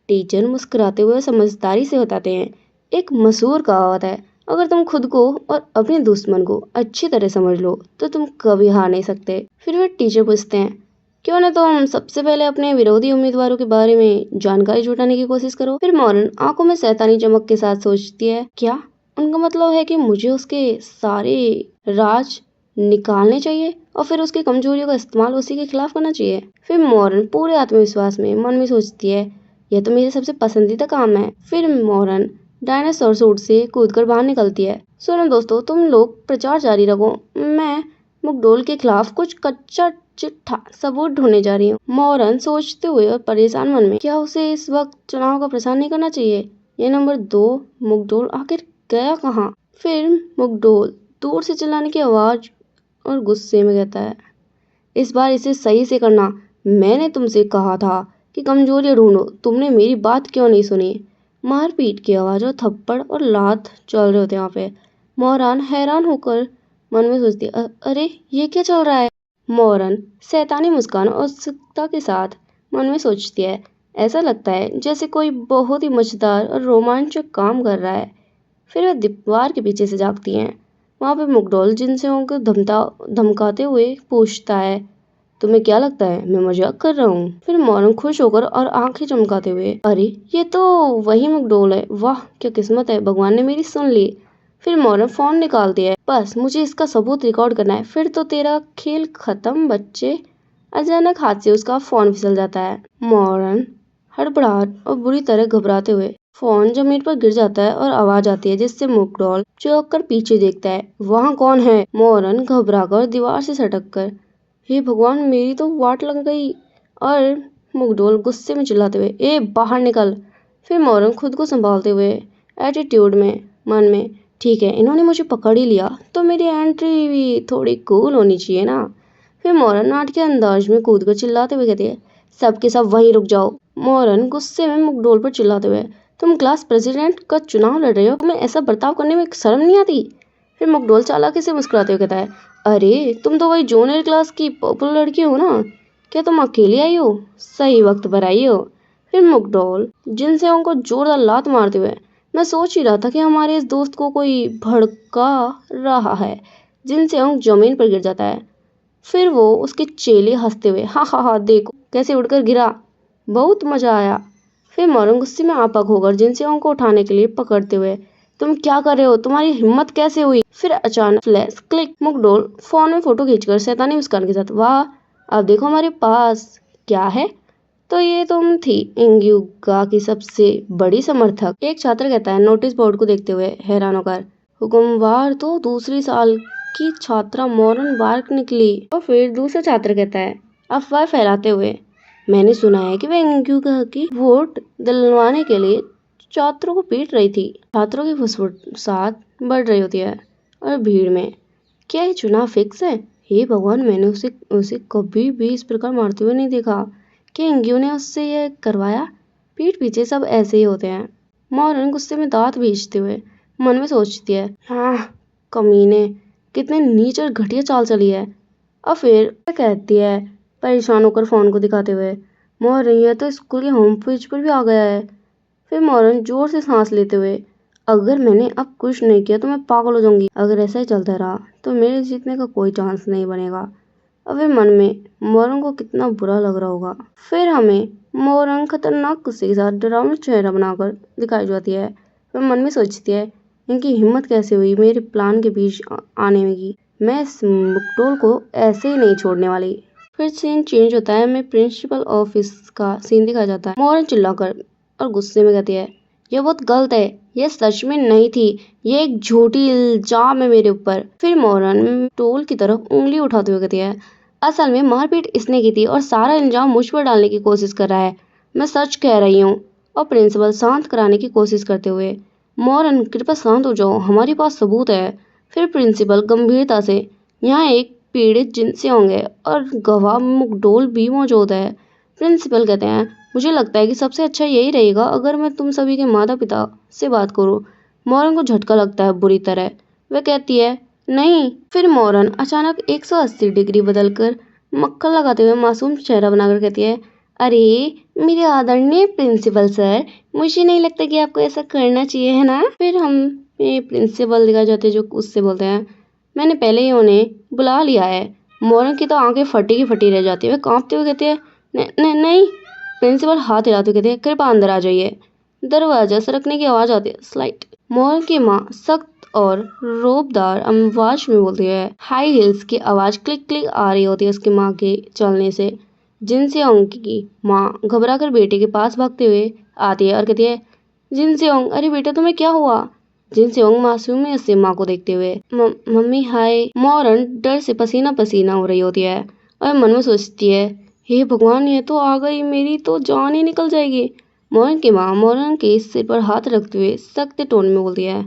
टीचर मुस्कुराते हुए समझदारी से बताते हैं, एक मशहूर कहावत है, अगर तुम खुद को और अपने दुश्मन को अच्छी तरह समझ लो तो तुम कभी हार नहीं सकते। फिर वे टीचर पूछते हैं, क्यों ना तुम सबसे पहले अपने विरोधी उम्मीदवारों के बारे में जानकारी जुटाने की कोशिश करो। फिर मॉरन आंखों में शैतानी चमक के साथ सोचती है, क्या उनका मतलब है कि मुझे उसके सारे राज निकालने चाहिए और फिर उसकी कमजोरियों का इस्तेमाल उसी के खिलाफ करना चाहिए? फिर मॉरन पूरे आत्मविश्वास में मन में सोचती है, यह तो मेरे सबसे पसंदीदा काम है। फिर मॉरन डायनासोर सूट से कूदकर बाहर निकलती है। सुनो दोस्तों, तुम लोग प्रचार जारी रखो, मैं मुगडोल के खिलाफ कुछ कच्चा चिट्ठा सबूत ढूंढने जा रही हूँ। मॉरन सोचते हुए और परेशान मन में, क्या उसे इस वक्त चुनाव का प्रचार नहीं करना चाहिए? ये नंबर 2 मुगडोल आखिर गया कहाँ? फिर मुगडोल दूर से चिल्लाने की आवाज और गुस्से में कहता है, इस बार इसे सही से करना, मैंने तुमसे कहा था कि कमजोरियां ढूंढो, तुमने मेरी बात क्यों नहीं सुनी? मारपीट की आवाज और थप्पड़ और लात चल रहे होते हैं यहाँ पे। मॉरन हैरान होकर मन में सोचती है, अरे ये क्या चल रहा है? मॉरन शैतानी मुस्कान और उत्सुकता के साथ मन में सोचती है, ऐसा लगता है जैसे कोई बहुत ही मजेदार और रोमांचक काम कर रहा है। फिर वह दीवार के पीछे से झांकती हैं। वहां पे मुगडोल जिनसे उनको धमकाते हुए पूछता है, तुम्हें क्या लगता है मैं मजाक कर रहा हूँ? फिर मॉरन खुश होकर और आंखें चमकाते हुए, अरे ये तो वही मुगडोल है, वाह क्या किस्मत है, भगवान ने मेरी सुन ली। फिर मॉरन फोन निकालती है, बस मुझे इसका सबूत रिकॉर्ड करना है, फिर तो तेरा खेल खत्म बच्चे। अचानक हाथ से उसका फोन फिसल जाता है। मॉरन हड़बड़ाहट और बुरी तरह घबराते हुए फोन जमीन पर गिर जाता है और आवाज आती है जिससे मुगडोल चौंक कर पीछे देखता है, वहाँ कौन है? मॉरन घबराकर दीवार से सटक कर, हे भगवान, मेरी तो वाट लग गई। और मुगडोल गुस्से में चिल्लाते हुए, ए बाहर निकल। फिर मॉरन खुद को संभालते हुए एटीट्यूड में मन में, ठीक है, इन्होंने मुझे पकड़ ही लिया तो मेरी एंट्री भी थोड़ी कूल होनी चाहिए ना। फिर मॉरन नाटकीय अंदाज में कूद कर चिल्लाते हुए कहती है, सबके सब वहीं रुक जाओ। मॉरन गुस्से में मुगडोल पर चिल्लाते हुए, तुम क्लास प्रेसिडेंट का चुनाव लड़ रहे हो, तुम्हें ऐसा बर्ताव करने में शर्म नहीं आती? फिर मुगडोल चालाकी से मुस्कुराते हुए कहता है, अरे तुम तो वही जूनियर क्लास की पॉपुलर लड़की हो ना, क्या तुम अकेली आई हो? सही वक्त पर आई हो। फिर मुगडोल जिनसे उनको जोरदार लात मारते हुए, मैं सोच ही रहा था कि हमारे इस दोस्त को कोई भड़का रहा है। जिनसेओंग जमीन पर गिर जाता है। फिर वो उसके चेले हंसते हुए, हा हा हा, देखो कैसे उड़कर गिरा, बहुत मजा आया। फिर मोरंग गुस्से में आपक होकर जिनसेओंग को उठाने के लिए पकड़ते हुए, तुम क्या कर रहे हो, तुम्हारी हिम्मत कैसे हुई। फिर अचानक फ्लैश क्लिक, मुकडोल फोन में फोटो खींचकर शैतानी मुस्कान के साथ, वाह अब देखो हमारे पास क्या है। तो ये तुम थी इंग्युगा की सबसे बड़ी समर्थक, एक छात्र कहता है नोटिस बोर्ड को देखते हुए हैरान होकर। हुक्मवार तो दूसरी साल की छात्रा मॉरन बार्क निकली। और फिर दूसरा छात्र कहता है अफवाह फैलाते हुए, मैंने सुना है कि वह इंग्युगा की वोट दिलवाने के लिए छात्रों को पीट रही थी। छात्रों की फुसफुसाहट बढ़ रही होती है और भीड़ में, क्या ये चुनाव फिक्स है। हे भगवान, मैंने उसे कभी भी इस प्रकार मारते हुए नहीं देखा। क्या इंग्यू ने उससे यह करवाया। पीठ पीछे सब ऐसे ही होते हैं। मॉरन गुस्से में दांत भींचते हुए मन में सोचती है, हाँ कमीने, कितने नीच और घटिया चाल चली है। और फिर वह कहती है परेशान होकर फोन को दिखाते हुए, मॉरन यह तो स्कूल के होम पेज पर भी आ गया है। फिर मॉरन जोर से सांस लेते हुए, अगर मैंने अब कुछ नहीं किया तो मैं पागल हो जाऊंगी। अगर ऐसा ही चलता रहा तो मेरे जीतने का कोई चांस नहीं बनेगा। और फिर मन में मोरंग को कितना बुरा लग रहा होगा। फिर हमें मोरंग खतरनाक गुस्से के साथ डरावना चेहरा बनाकर दिखाई जाती है। वह मन में सोचती है, इनकी हिम्मत कैसे हुई मेरे प्लान के बीच आने की। मैं इस मुकडोल को ऐसे ही नहीं छोड़ने वाली। फिर सीन चेंज होता है, हमें प्रिंसिपल ऑफिस का सीन दिखाया जाता है। मोरंग चिल्लाकर और गुस्से में कहती है, यह बहुत गलत है, यह सच में नहीं थी, ये एक झूठी इल्जाम है मेरे ऊपर। फिर मॉरन टोल की तरफ उंगली उठाते हुए कहती है, असल में मारपीट इसने की थी और सारा इल्जाम मुझ पर डालने की कोशिश कर रहा है। मैं सच कह रही हूँ। और प्रिंसिपल शांत कराने की कोशिश करते हुए, मॉरन कृपया शांत हो जाओ, हमारे पास सबूत है। फिर प्रिंसिपल गंभीरता से, यहाँ एक पीड़ित जिनसेओंग है और गवाह मुकडोल भी मौजूद है। प्रिंसिपल कहते हैं, मुझे लगता है कि सबसे अच्छा यही रहेगा अगर मैं तुम सभी के माता पिता से बात करूं। मॉरन को झटका लगता है बुरी तरह। वह कहती है, नहीं। फिर मॉरन अचानक 180 डिग्री बदलकर मक्खन लगाते हुए मासूम चेहरा बनाकर कहती है, अरे मेरे आदरणीय प्रिंसिपल सर, मुझे नहीं लगता कि आपको ऐसा करना चाहिए, है ना। फिर हम प्रिंसिपल दिखाए जाते हैं जो उससे बोलते हैं, मैंने पहले ही उन्हें बुला लिया है। मॉरन की तो आंखें फटी की फटी रह जाती है। वह कांपते हुए कहती है, नहीं। प्रिंसिपल हाथ हिलाते कहते हैं, कृपया अंदर आ जाइए। दरवाजा सरकने की आवाज आती है, स्लाइड। मॉरन की माँ सख्त और रोबदार आवाज में बोलती है। हाई हील्स की आवाज क्लिक क्लिक आ रही होती है उसकी माँ के चलने से। जिनसेओंग की माँ घबरा कर बेटे के पास भागते हुए आती है और कहती है, जिनसेओंग, अरे बेटा तुम्हें क्या हुआ। जिनसेओंग मासूमियत से माँ को देखते हुए, मम्मी हाय। मॉरन डर से पसीना पसीना हो रही होती है और मन में सोचती है, हे भगवान, ये तो आ गई, मेरी तो जान ही निकल जाएगी। मॉरन की माँ मॉरन के सिर पर हाथ रखते हुए सख्त टोन में बोलती है,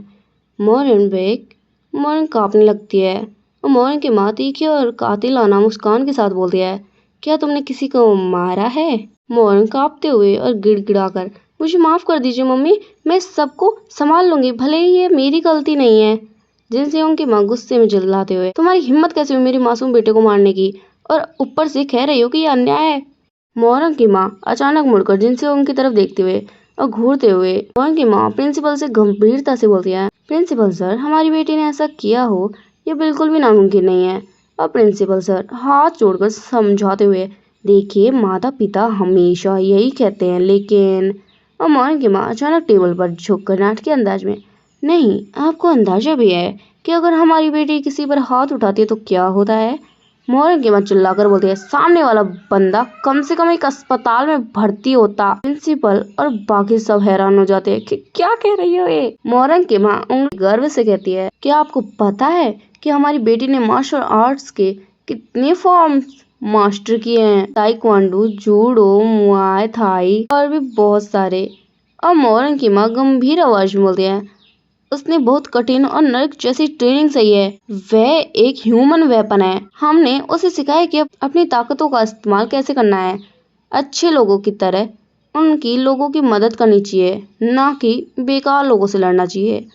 मॉरन बेक। मॉरन कांपने लगती है और मॉरन की माँ तीखी और कातिलाना मुस्कान के साथ बोलती है, क्या तुमने किसी को मारा है। मॉरन कांपते हुए और गिड़गिड़ाकर, मुझे माफ कर दीजिए मम्मी, मैं सबको संभाल लूंगी, भले ही ये मेरी गलती नहीं है। जिनसेओंग की माँ गुस्से में चिल्लाते हुए, तुम्हारी हिम्मत कैसे हुई मेरे मासूम बेटे को मारने की, और ऊपर से कह रही हो कि ये अन्याय है। मॉरन की माँ अचानक मुड़कर जिनसेओंग की तरफ देखते हुए और घूरते हुए मॉरन की माँ प्रिंसिपल से गंभीरता से बोलती है, प्रिंसिपल सर, हमारी बेटी ने ऐसा किया हो ये बिल्कुल भी नामुमकिन नहीं है। और प्रिंसिपल सर हाथ जोड़कर समझाते हुए, देखिए माता पिता हमेशा यही कहते हैं, लेकिन। और मॉरन की माँ अचानक टेबल पर झुककर नाटकीय अंदाज में, नहीं, आपको अंदाजा भी है कि अगर हमारी बेटी किसी पर हाथ उठाती है तो क्या होता है। मॉरन की माँ चिल्लाकर बोलती है, सामने वाला बंदा कम से कम एक अस्पताल में भर्ती होता। प्रिंसिपल और बाकी सब हैरान हो जाते हैं कि क्या कह रही हो ये। मॉरन की माँ गर्व से कहती है, क्या आपको पता है कि हमारी बेटी ने मार्शल आर्ट्स के कितने फॉर्म्स मास्टर किए हैं, ताइक्वांडो, जूडो, मुआय थाई और भी बहुत सारे। और मॉरन की माँ गंभीर आवाज में बोलती है, उसने बहुत कठिन और नरक जैसी ट्रेनिंग सही है। वह एक ह्यूमन वेपन है। हमने उसे सिखाया कि अपनी ताकतों का इस्तेमाल कैसे करना है। अच्छे लोगों की तरह उनकी लोगों की मदद करनी चाहिए, ना कि बेकार लोगों से लड़ना चाहिए।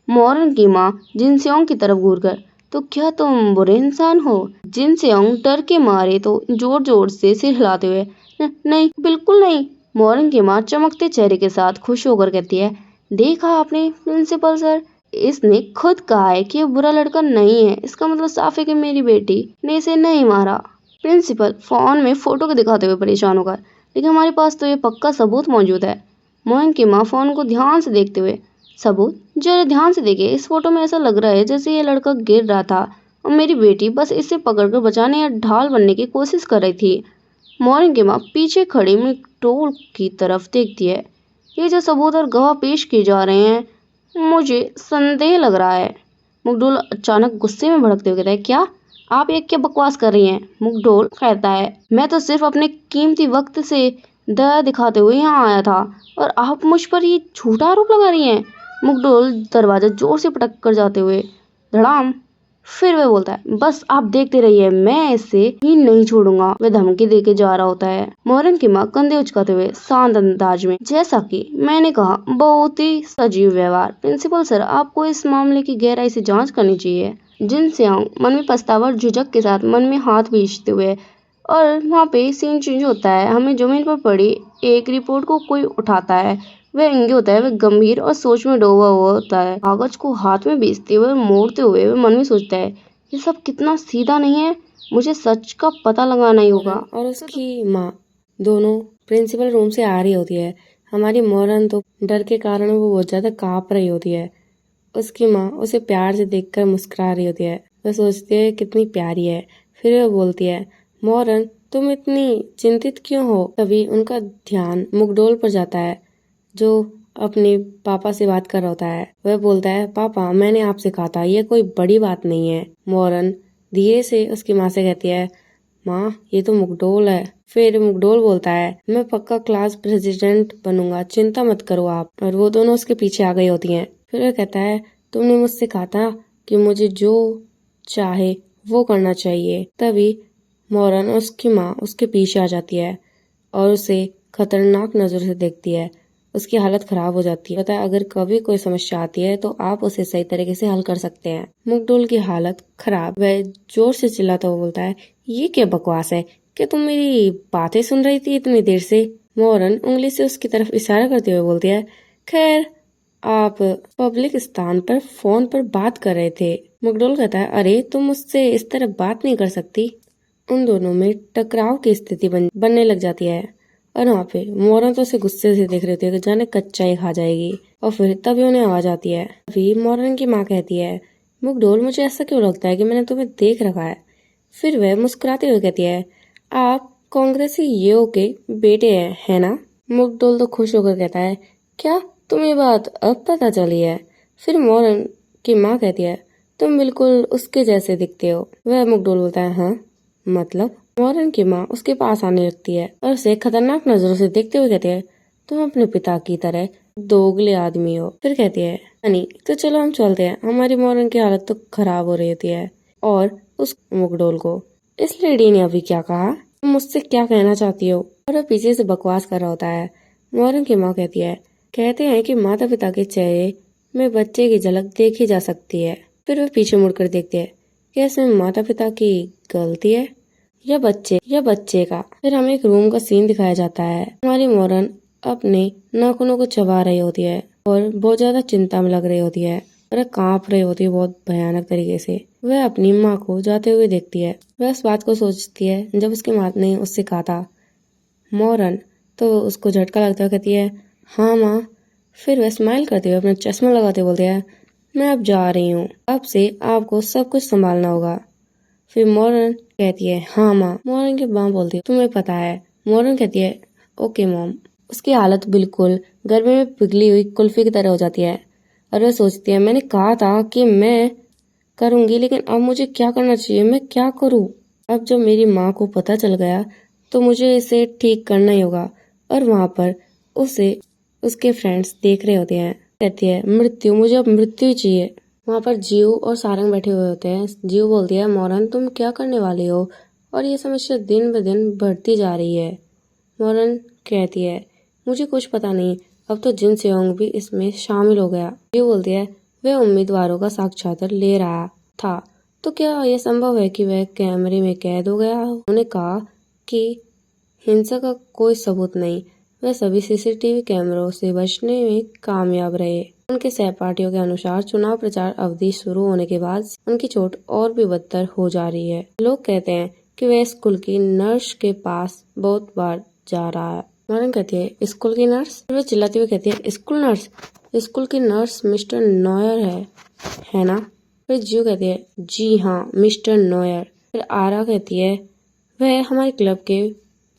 मॉरन की माँ जिनसेओंग की तरफ घूरकर, तो क्या तुम बुरे इंसान हो। जिनसेओंग डर के मारे तो जोर जोर से सिर हिलाते हुए, नहीं बिल्कुल नहीं। मॉरन की माँ चमकते चेहरे के साथ खुश होकर कहती है, देखा आपने प्रिंसिपल सर, इसने खुद कहा है कि ये बुरा लड़का नहीं है। इसका मतलब साफ है कि मेरी बेटी ने इसे नहीं मारा। प्रिंसिपल फोन में फोटो को दिखाते हुए परेशान होकर, लेकिन हमारे पास तो ये पक्का सबूत मौजूद है। मोहन की माँ फोन को ध्यान से देखते हुए, सबूत? जरा ध्यान से देखिए, इस फोटो में ऐसा लग रहा है जैसे ये लड़का गिर रहा था और मेरी बेटी बस इसे पकड़कर बचाने या ढाल बनने की कोशिश कर रही थी। मोहन की माँ पीछे खड़ी मकडोल की तरफ देखती है। ये जो सबूत और गवाह पेश किए जा रहे हैं, मुझे संदेह लग रहा है। मकडोल अचानक गुस्से में भड़कते हुए कहता है, क्या आप ये क्या बकवास कर रही हैं? मकडोल कहता है, मैं तो सिर्फ अपने कीमती वक्त से दया दिखाते हुए यहाँ आया था और आप मुझ पर ये झूठा आरोप लगा रही हैं। मकडोल दरवाजा जोर से पटक कर जाते हुए धड़ाम। फिर वह बोलता है, बस आप देखते रहिए, मैं इसे ही नहीं छोड़ूंगा। वह धमकी देके जा रहा होता है। मोहरन की माँ कंधे उचकाते हुए शांत अंदाज में, जैसा कि मैंने कहा, बहुत ही सजीव व्यवहार। प्रिंसिपल सर, आपको इस मामले की गहराई से जांच करनी चाहिए। जिन सियांग मन में पछतावा और झुझक के साथ मन में हाथ भींचते हुए, और वहाँ पे सीन चेंज होता है। हमें जमीन पर पड़ी एक रिपोर्ट को कोई उठाता है। वह इंगे होता है, वह गंभीर और सोच में डूबा हुआ होता है। कागज को हाथ में बेचते हुए मोड़ते हुए वह मन में सोचता है, ये सब कितना सीधा नहीं है, मुझे सच का पता लगाना ही होगा। और उसकी माँ दोनों प्रिंसिपल रूम से आ रही होती है। हमारी मोरन तो डर के कारण वो बहुत ज्यादा कांप रही होती है। उसकी माँ उसे प्यार से देखकर मुस्कुरा रही होती है। वह सोचती है कितनी प्यारी है। फिर वह बोलती है, मोरन तुम इतनी चिंतित क्यों हो? तभी उनका ध्यान मुगडोल पर जाता है, जो अपने पापा से बात कर रहा होता है। वह बोलता है, पापा मैंने आपसे कहा था, ये कोई बड़ी बात नहीं है। मोरन धीरे से उसकी माँ से कहती है, माँ ये तो मुगडोल है। फिर मुगडोल बोलता है, मैं पक्का क्लास प्रेसिडेंट बनूंगा, चिंता मत करो आप। और वो दोनों उसके पीछे आ गई होती हैं। फिर वह कहता है, तुमने मुझसे कहा था कि मुझे जो चाहे वो करना चाहिए। तभी मोरन और उसकी माँ उसके पीछे आ जाती है और उसे खतरनाक नजर से देखती है। उसकी हालत खराब हो जाती है। पता है, अगर कभी कोई समस्या आती है तो आप उसे सही तरीके से हल कर सकते हैं। मुगडोल की हालत खराब। वह जोर से चिल्लाता हुआ बोलता है, ये क्या बकवास है? क्या तुम मेरी बातें सुन रही थी इतनी देर से? मोरन उंगली से उसकी तरफ इशारा करते हुए बोलती है, खैर आप पब्लिक स्थान पर फोन पर बात कर रहे थे। मुगडोल कहता है, अरे तुम मुझसे इस तरह बात नहीं कर सकती। उन दोनों में टकराव की स्थिति बनने लग जाती है। और वहाँ पे मोरन तो उसे गुस्से से देख रही थी कि जाने कच्चा ही खा जाएगी। और फिर तभी उन्हें आवाज आती है। तभी मोरन की माँ कहती है, मुगडोल मुझे ऐसा क्यों लगता है कि मैंने तुम्हें देख रखा है। फिर वह मुस्कुराते हुए कहती है, आप कांग्रेसी येओ के बेटे हैं, है ना? मुगडोल तो खुश होकर कहता है, क्या तुम्हें बात अब पता चली है? फिर मोरन की माँ कहती है, तुम बिल्कुल उसके जैसे दिखते हो। वह मुगडोल बोलता है, हाँ मतलब? मोरन की माँ उसके पास आने लगती है और उसे खतरनाक नजरों से देखते हुए कहती है, तुम अपने पिता की तरह दोगले आदमी हो। फिर कहती है, हनी तो चलो हम चलते हैं, हमारी मोरन की हालत तो खराब हो रही होती है। और उस मुगडोल को, इस लेडी ने अभी क्या कहा? तुम मुझसे क्या कहना चाहती हो? और वह पीछे से बकवास कर रहा होता है। मोरन की माँ कहती है, कहते हैं कि माता पिता के चेहरे में बच्चे की झलक देखी जा सकती है। फिर वह पीछे मुड़कर देखती है, क्या इसमें माता पिता की गलती है या बच्चे का? फिर हमें एक रूम का सीन दिखाया जाता है। हमारी मोरन अपने नाखूनों को चबा रही होती है और बहुत ज्यादा चिंता में लग रही होती है और कांप रही होती है बहुत भयानक तरीके से। वह अपनी माँ को जाते हुए देखती है। वह उस बात को सोचती है जब उसकी माँ ने उससे कहा था मोरन, तो उसको झटका लगता है, कहती है, हाँ माँ। फिर वह स्माइल करते हुए अपना चश्मा लगाते बोलती है, मैं अब जा रही हूँ, अब से आपको सब कुछ संभालना होगा। फिर मोरन कहती है, हाँ माँ। मोरन की माँ बोलती है, तुम्हें पता है। मोरन कहती है, ओके मॉम। उसकी हालत बिल्कुल गर्मी में पिघली हुई कुल्फी की तरह हो जाती है और वह सोचती है, मैंने कहा था कि मैं करूंगी, लेकिन अब मुझे क्या करना चाहिए? मैं क्या करूं? अब जब मेरी माँ को पता चल गया तो मुझे इसे ठीक करना ही होगा। और वहाँ पर उसे उसके फ्रेंड्स देख रहे होते हैं। कहती है, मृत्यु, मुझे अब मृत्यु ही चाहिए। वहाँ पर जीव और सारंग बैठे हुए होते हैं। जीव बोलती है, मोरन तुम क्या करने वाले हो? और ये समस्या दिन ब दिन बढ़ती जा रही है। मोरन कहती है, मुझे कुछ पता नहीं, अब तो जिन सेओंग भी इसमें शामिल हो गया। जीव बोलती है, वह उम्मीदवारों का साक्षात्कार ले रहा था, तो क्या यह संभव है कि वह कैमरे में कैद हो गया? उन्होंने कहा कि हिंसा का कोई सबूत नहीं। वह सभी सीसीटीवी कैमरों से बचने में कामयाब रहे। उनके सहपाठियों के अनुसार चुनाव प्रचार अवधि शुरू होने के बाद उनकी चोट और भी बदतर हो जा रही है। लोग कहते हैं कि वह स्कूल की नर्स के पास बहुत बार जा रहा है। मॉर्गन कहती है, स्कूल की नर्स? फिर वह चिल्लाती हुई कहती है, स्कूल नर्स? स्कूल की नर्स मिस्टर नोयर है ना? फिर जियो कहती है, जी हाँ मिस्टर नोयर। फिर आरा कहती है, वह हमारे क्लब के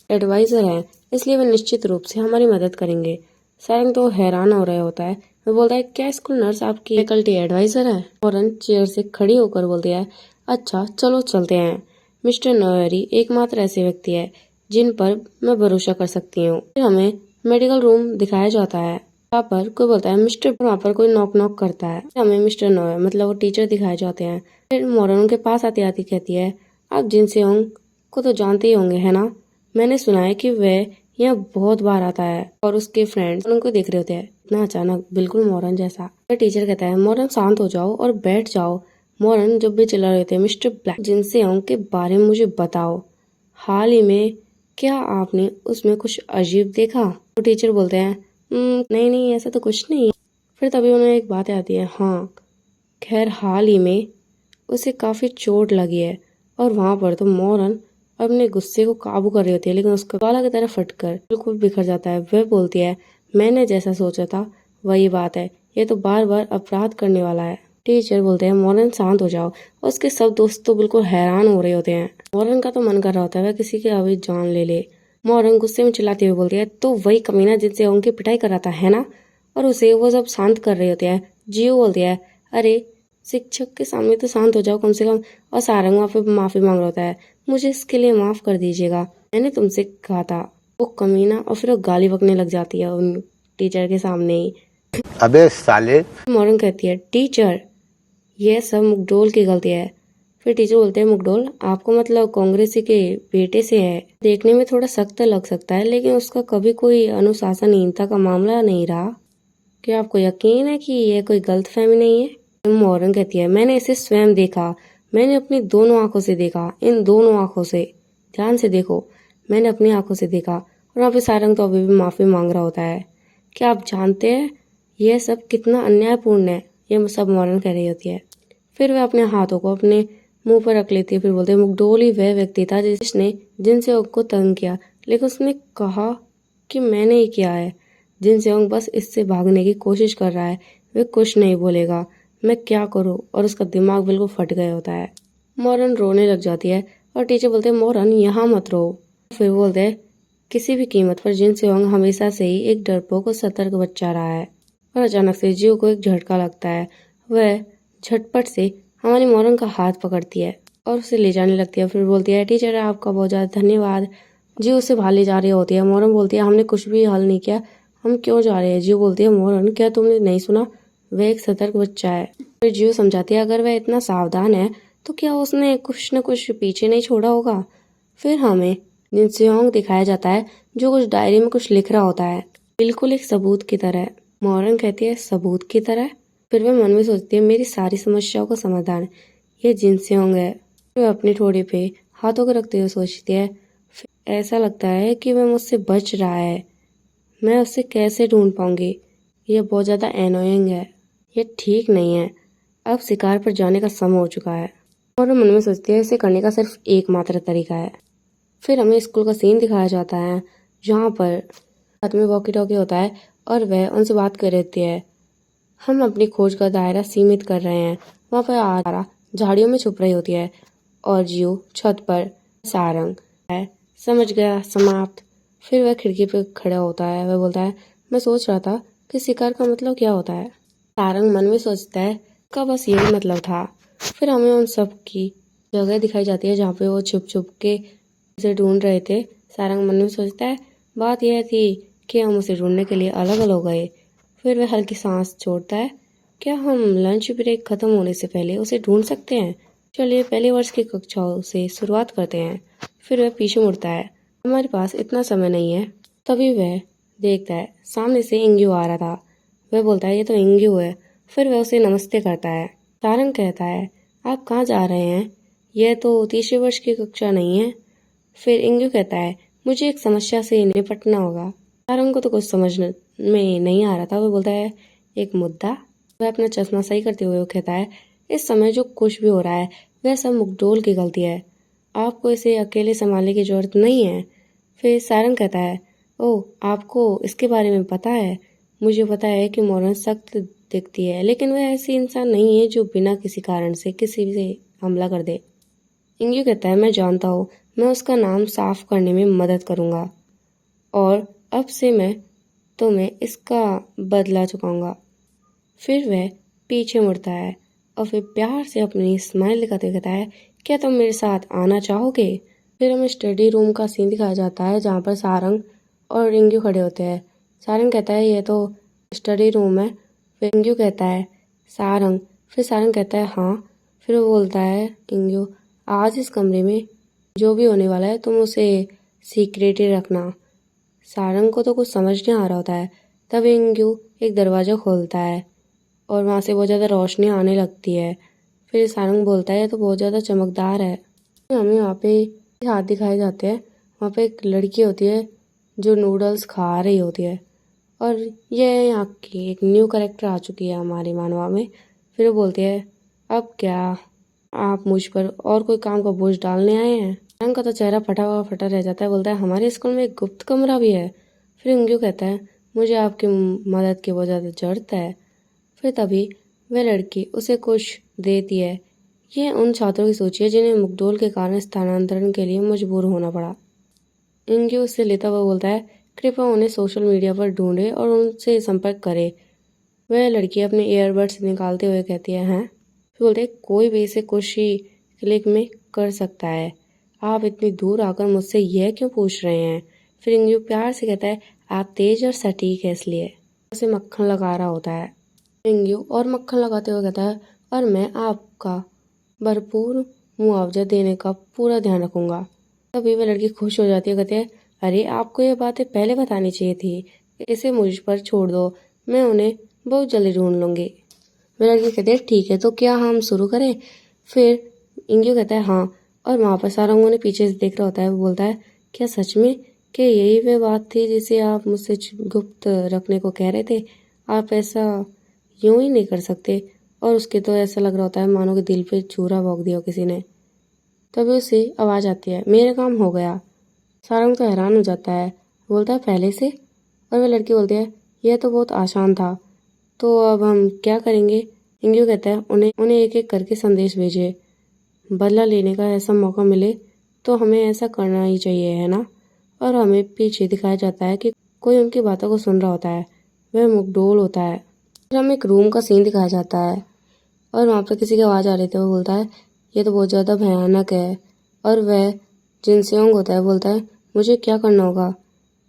एडवाइजर हैं, इसलिए वे निश्चित रूप से हमारी मदद करेंगे। सारंग तो हैरान हो रहा होता है। वह बोलता है, क्या स्कूल नर्स आपकी फैकल्टी एडवाइजर है? मॉर्गन चेयर से खड़ी होकर बोलती है, अच्छा चलो चलते हैं। मिस्टर नोयर ही एकमात्र ऐसे व्यक्ति है जिन पर मैं भरोसा कर सकती हूँ। फिर हमें मेडिकल रूम दिखाया जाता है। वहाँ पर कोई बोलता है, मिस्टर, वहाँ पर कोई नॉक नॉक करता है। हमें मिस्टर नोयर मतलब वो टीचर दिखाए जाते हैं। फिर मॉर्गन उनके पास आती आती कहती है, आप जिनसेओंग को तो जानते ही होंगे है ना? मैंने सुना है कि वह यहाँ बहुत बार आता है और उसके फ्रेंड्स उनको देख रहे होते हैं। इतना अचानक, बिल्कुल मॉर्गन जैसा। फिर टीचर कहता है, मॉर्गन शांत हो जाओ और बैठ जाओ। मॉर्गन जब भी चिल्ला रहे थे, मिस्टर ब्लैक, जिनसेओंग के बारे में मुझे बताओ। हाल ही में क्या आपने उसमें कुछ अजीब देखा? तो टीचर बोलते हैं, नहीं ऐसा तो कुछ नहीं। फिर तभी उन्हें एक बात आती है, हाँ खैर हाल ही में उसे काफी चोट लगी है। और वहां पर तो मॉर्गन अपने गुस्से को काबू कर रही होती है, लेकिन उसका गला की तरह फटकर बिल्कुल बिखर जाता है। वह बोलती है, मैंने जैसा सोचा था वही बात है, ये तो बार बार अपराध करने वाला है। टीचर बोलते हैं, मॉर्गन शांत हो जाओ। उसके सब दोस्त तो बिल्कुल हैरान हो रहे होते हैं। मॉर्गन का तो मन कर रहा होता है वह किसी की अभी जान ले ले। मॉर्गन गुस्से में चिल्लाते हुए बोलती है, तो वही कमीना जिनसे उनकी पिटाई कर रहा था है ना? और उसे वो सब शांत कर रहे होते हैं। जियो बोलती है, अरे शिक्षक के सामने तो शांत हो जाओ कम से कम। और सारंग वहाँ पे माफी मांग रहा होता है, मुझे इसके लिए माफ कर दीजिएगा, मैंने तुमसे कहा था। वो कमीना, और फिर वो गाली बकने लग जाती है उन टीचर के सामने ही। अबे साले। मॉर्गन कहती है, टीचर यह सब मुकडोल की गलती है। फिर टीचर बोलते हैं, मुकडोल आपको मतलब कांग्रेसी के बेटे से है। देखने में थोड़ा सख्त लग सकता है, लेकिन उसका कभी कोई अनुशासनहीनता का मामला नहीं रहा। क्या आपको यकीन है कि यह कोई गलतफहमी नहीं है? मॉर्गन कहती है, मैंने इसे स्वयं देखा, मैंने अपनी दोनों आंखों से देखा, इन दोनों आंखों से, ध्यान से देखो, मैंने अपनी आंखों से देखा। और वहाँ पे सारंग तो अभी भी माफी मांग रहा होता है। क्या आप जानते हैं यह सब कितना अन्यायपूर्ण है? यह सब मॉर्गन कह रही होती है। फिर वह अपने हाथों को अपने मुंह पर रख लेती है। फिर बोलते हैं, मुकडोल ही वह व्यक्ति था जिसने जिनसेओंग को तंग किया, लेकिन उसने कहा कि मैंने ही किया है। जिनसेओंग बस इससे भागने की कोशिश कर रहा है, वह कुछ नहीं बोलेगा, मैं क्या करूं? और उसका दिमाग बिल्कुल फट गया होता है। मॉर्गन रोने लग जाती है और टीचर बोलते हैं, मॉर्गन यहाँ मत रो। फिर बोलते हैं, किसी भी कीमत पर जिनसेओंग हमेशा से ही एक डरपोक और सतर्क बच्चा रहा है। और अचानक से जियो को एक झटका लगता है। वह झटपट से हमारी मॉर्गन का हाथ पकड़ती है और उसे ले जाने लगती है। फिर बोलती है, टीचर आपका बहुत ज्यादा धन्यवाद। जियो उसे बाहर ले जा रही होती है। मॉर्गन बोलती है, हमने कुछ भी हल नहीं किया, हम क्यों जा रहे हैं? जियो बोलती है, मॉर्गन क्या तुमने नहीं सुना, वह एक सतर्क बच्चा है। फिर जियो समझाती है, अगर वह इतना सावधान है तो क्या उसने कुछ न कुछ पीछे नहीं छोड़ा होगा। फिर हमें जिनसेओंग दिखाया जाता है जो कुछ डायरी में कुछ लिख रहा होता है, बिल्कुल एक सबूत की तरह। मॉर्गन कहती है, सबूत की तरह? फिर वह मन में सोचती है, मेरी सारी समस्याओं का समाधान ये जिनसेओंग है। वह अपनी ठोड़ी पे हाथों को रखते हुए सोचती है, ऐसा लगता है कि वह मुझसे बच रहा है, मैं उसे कैसे ढूंढ पाऊंगी? यह बहुत ज्यादा एनोइंग है, ये ठीक नहीं है। अब शिकार पर जाने का समय हो चुका है। और मन में सोचती है, इसे करने का सिर्फ एकमात्र तरीका है। फिर हमें स्कूल का सीन दिखाया जाता है जहाँ पर हाथ में वॉकी टॉकी होता है और वह उनसे बात कर रहती है। हम अपनी खोज का दायरा सीमित कर रहे हैं। वहाँ पर आरा झाड़ियों में छुप रही होती है और जियो छत पर। सारंग है, समझ गया, समाप्त। फिर वह खिड़की पर खड़ा होता है। वह बोलता है, मैं सोच रहा था कि शिकार का मतलब क्या होता है। सारंग मन में सोचता है, का बस यही मतलब था। फिर हमें उन सब की जगह दिखाई जाती है जहाँ पे वो छुप छुप के उसे ढूंढ रहे थे। सारंग मन में सोचता है, बात यह थी कि हम उसे ढूंढने के लिए अलग अलग हो गए। फिर वह हल्की सांस छोड़ता है, क्या हम लंच ब्रेक खत्म होने से पहले उसे ढूंढ सकते हैं? चलिए पहले वर्ष की कक्षाओं से शुरुआत करते हैं। फिर वह पीछे मुड़ता है, हमारे पास इतना समय नहीं है। तभी वह देखता है सामने से इंग्यू आ रहा था। वह बोलता है, ये तो इंग्यू है। फिर वह उसे नमस्ते करता है। सारंग कहता है, आप कहाँ जा रहे हैं? यह तो तीसरे वर्ष की कक्षा नहीं है। फिर इंग्यू कहता है, मुझे एक समस्या से निपटना होगा। सारंग को तो कुछ समझ में नहीं आ रहा था। वो बोलता है एक मुद्दा। वह अपना चश्मा सही करते हुए वो कहता है इस समय जो कुछ भी हो रहा है वह सब मुकडोल की गलती है, आपको इसे अकेले संभालने की जरूरत नहीं है। फिर सारंग कहता है ओह आपको इसके बारे में पता है, मुझे पता है कि मोरन सख्त दिखती है लेकिन वह ऐसी इंसान नहीं है जो बिना किसी कारण से किसी से हमला कर दे। इंग्यू कहता है मैं जानता हूँ, मैं उसका नाम साफ करने में मदद करूंगा और अब से मैं तुम्हें इसका बदला चुकाऊंगा। फिर वह पीछे मुड़ता है और फिर प्यार से अपनी स्माइल दिखाते कहता है क्या तुम मेरे साथ आना चाहोगे। फिर हमें स्टडी रूम का सीन दिखाया जाता है जहाँ पर सारंग और इंग्यू खड़े होते हैं। सारंग कहता है ये तो स्टडी रूम है। फिर इंग्यू कहता है सारंग, फिर सारंग कहता है हाँ। फिर वो बोलता है इंग्यू आज इस कमरे में जो भी होने वाला है तुम उसे सीक्रेट ही रखना। सारंग को तो कुछ समझ नहीं आ रहा होता है। तब इंग्यू एक दरवाज़ा खोलता है और वहाँ से बहुत ज़्यादा रोशनी आने लगती है। फिर सारंग बोलता है ये तो बहुत ज़्यादा चमकदार है। हमें वहाँ पे हाथ दिखाए जाते हैं। वहाँ पे एक लड़की होती है जो नूडल्स खा रही होती है और ये यहाँ की एक न्यू कैरेक्टर आ चुकी है हमारी मानवा में। फिर वो बोलती है अब क्या आप मुझ पर और कोई काम का बोझ डालने आए हैं। सारंग का तो चेहरा फटा रह जाता है। बोलता है हमारे स्कूल में एक गुप्त कमरा भी है। फिर इंग्यू कहता है मुझे आपकी मदद की बहुत ज़्यादा जरूरत है। फिर तभी वह लड़की उसे कुछ देती है। ये उन छात्रों की सोच है जिन्हें मुकडोल के कारण स्थानांतरण के लिए मजबूर होना पड़ा। इंग्यू उससे लेता हुआ बोलता है कृपया उन्हें सोशल मीडिया पर ढूंढे और उनसे संपर्क करे। वह लड़की अपने ईयरबड्स निकालते हुए कहती है हैं। फिर बोलते हैं कोई भी इसे कुछ ही क्लिक में कर सकता है, आप इतनी दूर आकर मुझसे यह क्यों पूछ रहे हैं। फिर इंग्यू प्यार से कहता है आप तेज और सटीक है इसलिए। उसे मक्खन लगा रहा होता है। इंग्यू और मक्खन लगाते हुए कहता है और मैं आपका भरपूर मुआवजा देने का पूरा ध्यान रखूंगा। तभी वह लड़की खुश हो जाती है। कहते हैं अरे आपको ये बातें पहले बतानी चाहिए थी, इसे मुझ पर छोड़ दो, मैं उन्हें बहुत जल्दी ढूंढ लूंगी। वह लड़की कहती है ठीक है तो क्या हम शुरू करें। फिर इंग्यू कहता है हाँ और वहाँ पर सारंग उन्हें पीछे से देख रहा होता है। वो बोलता है क्या सच में क्या यही वह बात थी जिसे आप मुझसे गुप्त रखने को कह रहे थे, आप ऐसा यूं ही नहीं कर सकते। और उसके तो ऐसा लग रहा होता है मानो कि दिल पे छुरा भोंक दिया हो किसी ने। तभी उसे आवाज़ आती है मेरा काम हो गया। सारंग तो हैरान हो जाता है, बोलता है पहले से। और वह लड़की बोलती है यह तो बहुत आसान था, तो अब हम क्या करेंगे। इंग्यू कहता है उन्हें एक एक करके संदेश भेजे, बदला लेने का ऐसा मौका मिले तो हमें ऐसा करना ही चाहिए है ना। और हमें पीछे दिखाया जाता है कि कोई उनकी बातों को सुन रहा होता है, वह मुकडोल होता है। फिर हमें एक रूम का सीन दिखाया जाता है और वहाँ पर किसी की आवाज़ आ रही थी। वो बोलता है ये तो बहुत ज़्यादा भयानक है। और वह जिनसेओंग होता है, बोलता है मुझे क्या करना होगा।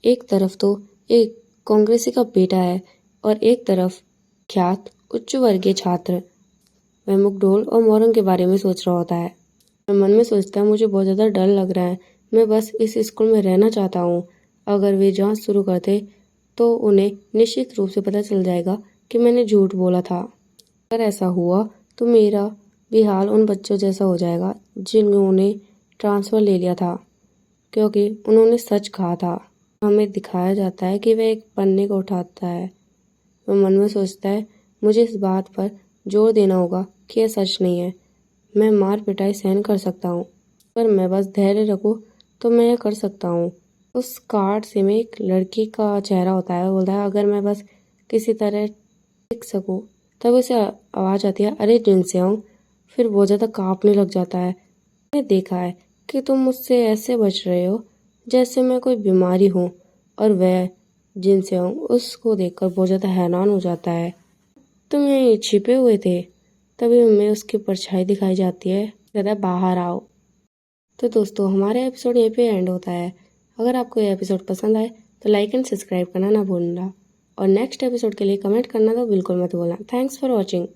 एक तरफ तो एक कांग्रेसी का बेटा है और एक तरफ ख्यात उच्च वर्गीय छात्र। वह मुकडोल और मोरंग के बारे में सोच रहा होता है। वह मन में सोचता है मुझे बहुत ज़्यादा डर लग रहा है, मैं बस इस स्कूल में रहना चाहता हूँ। अगर वे जांच शुरू करते तो उन्हें निश्चित रूप से पता चल जाएगा कि मैंने झूठ बोला था। अगर ऐसा हुआ तो मेरा भी हाल उन बच्चों जैसा हो जाएगा जिन्होंने ट्रांसफ़र ले लिया था, क्योंकि उन्होंने सच कहा था। हमें दिखाया जाता है कि वह एक पन्ने को उठाता है। वह मन में सोचता है मुझे इस बात पर जोर देना होगा कि यह सच नहीं है। मैं मार पिटाई सहन कर सकता हूँ, पर मैं बस धैर्य रखूँ तो मैं यह कर सकता हूँ। उस कार्ड से में एक लड़की का चेहरा होता है। बोलता है अगर मैं बस किसी तरह टिक सकूँ। तब उसे आवाज़ आती है अरे जिनसेओंग। फिर बहुत ज़्यादा कांपने लग जाता है। मैंने देखा है कि तुम मुझसे ऐसे बच रहे हो जैसे मैं कोई बीमारी हूँ। और वह जिनसेओंग उसको देखकर बहुत ज़्यादा हैरान हो जाता है। तुम यहीं छिपे हुए थे। तभी हमें उसकी परछाई दिखाई जाती है, कहता है बाहर आओ। तो दोस्तों हमारा एपिसोड यहीं पे एंड होता है। अगर आपको ये एपिसोड पसंद आए तो लाइक एंड सब्सक्राइब करना ना भूलना और नेक्स्ट एपिसोड के लिए कमेंट करना तो बिल्कुल मत भूलना। Thanks for watching.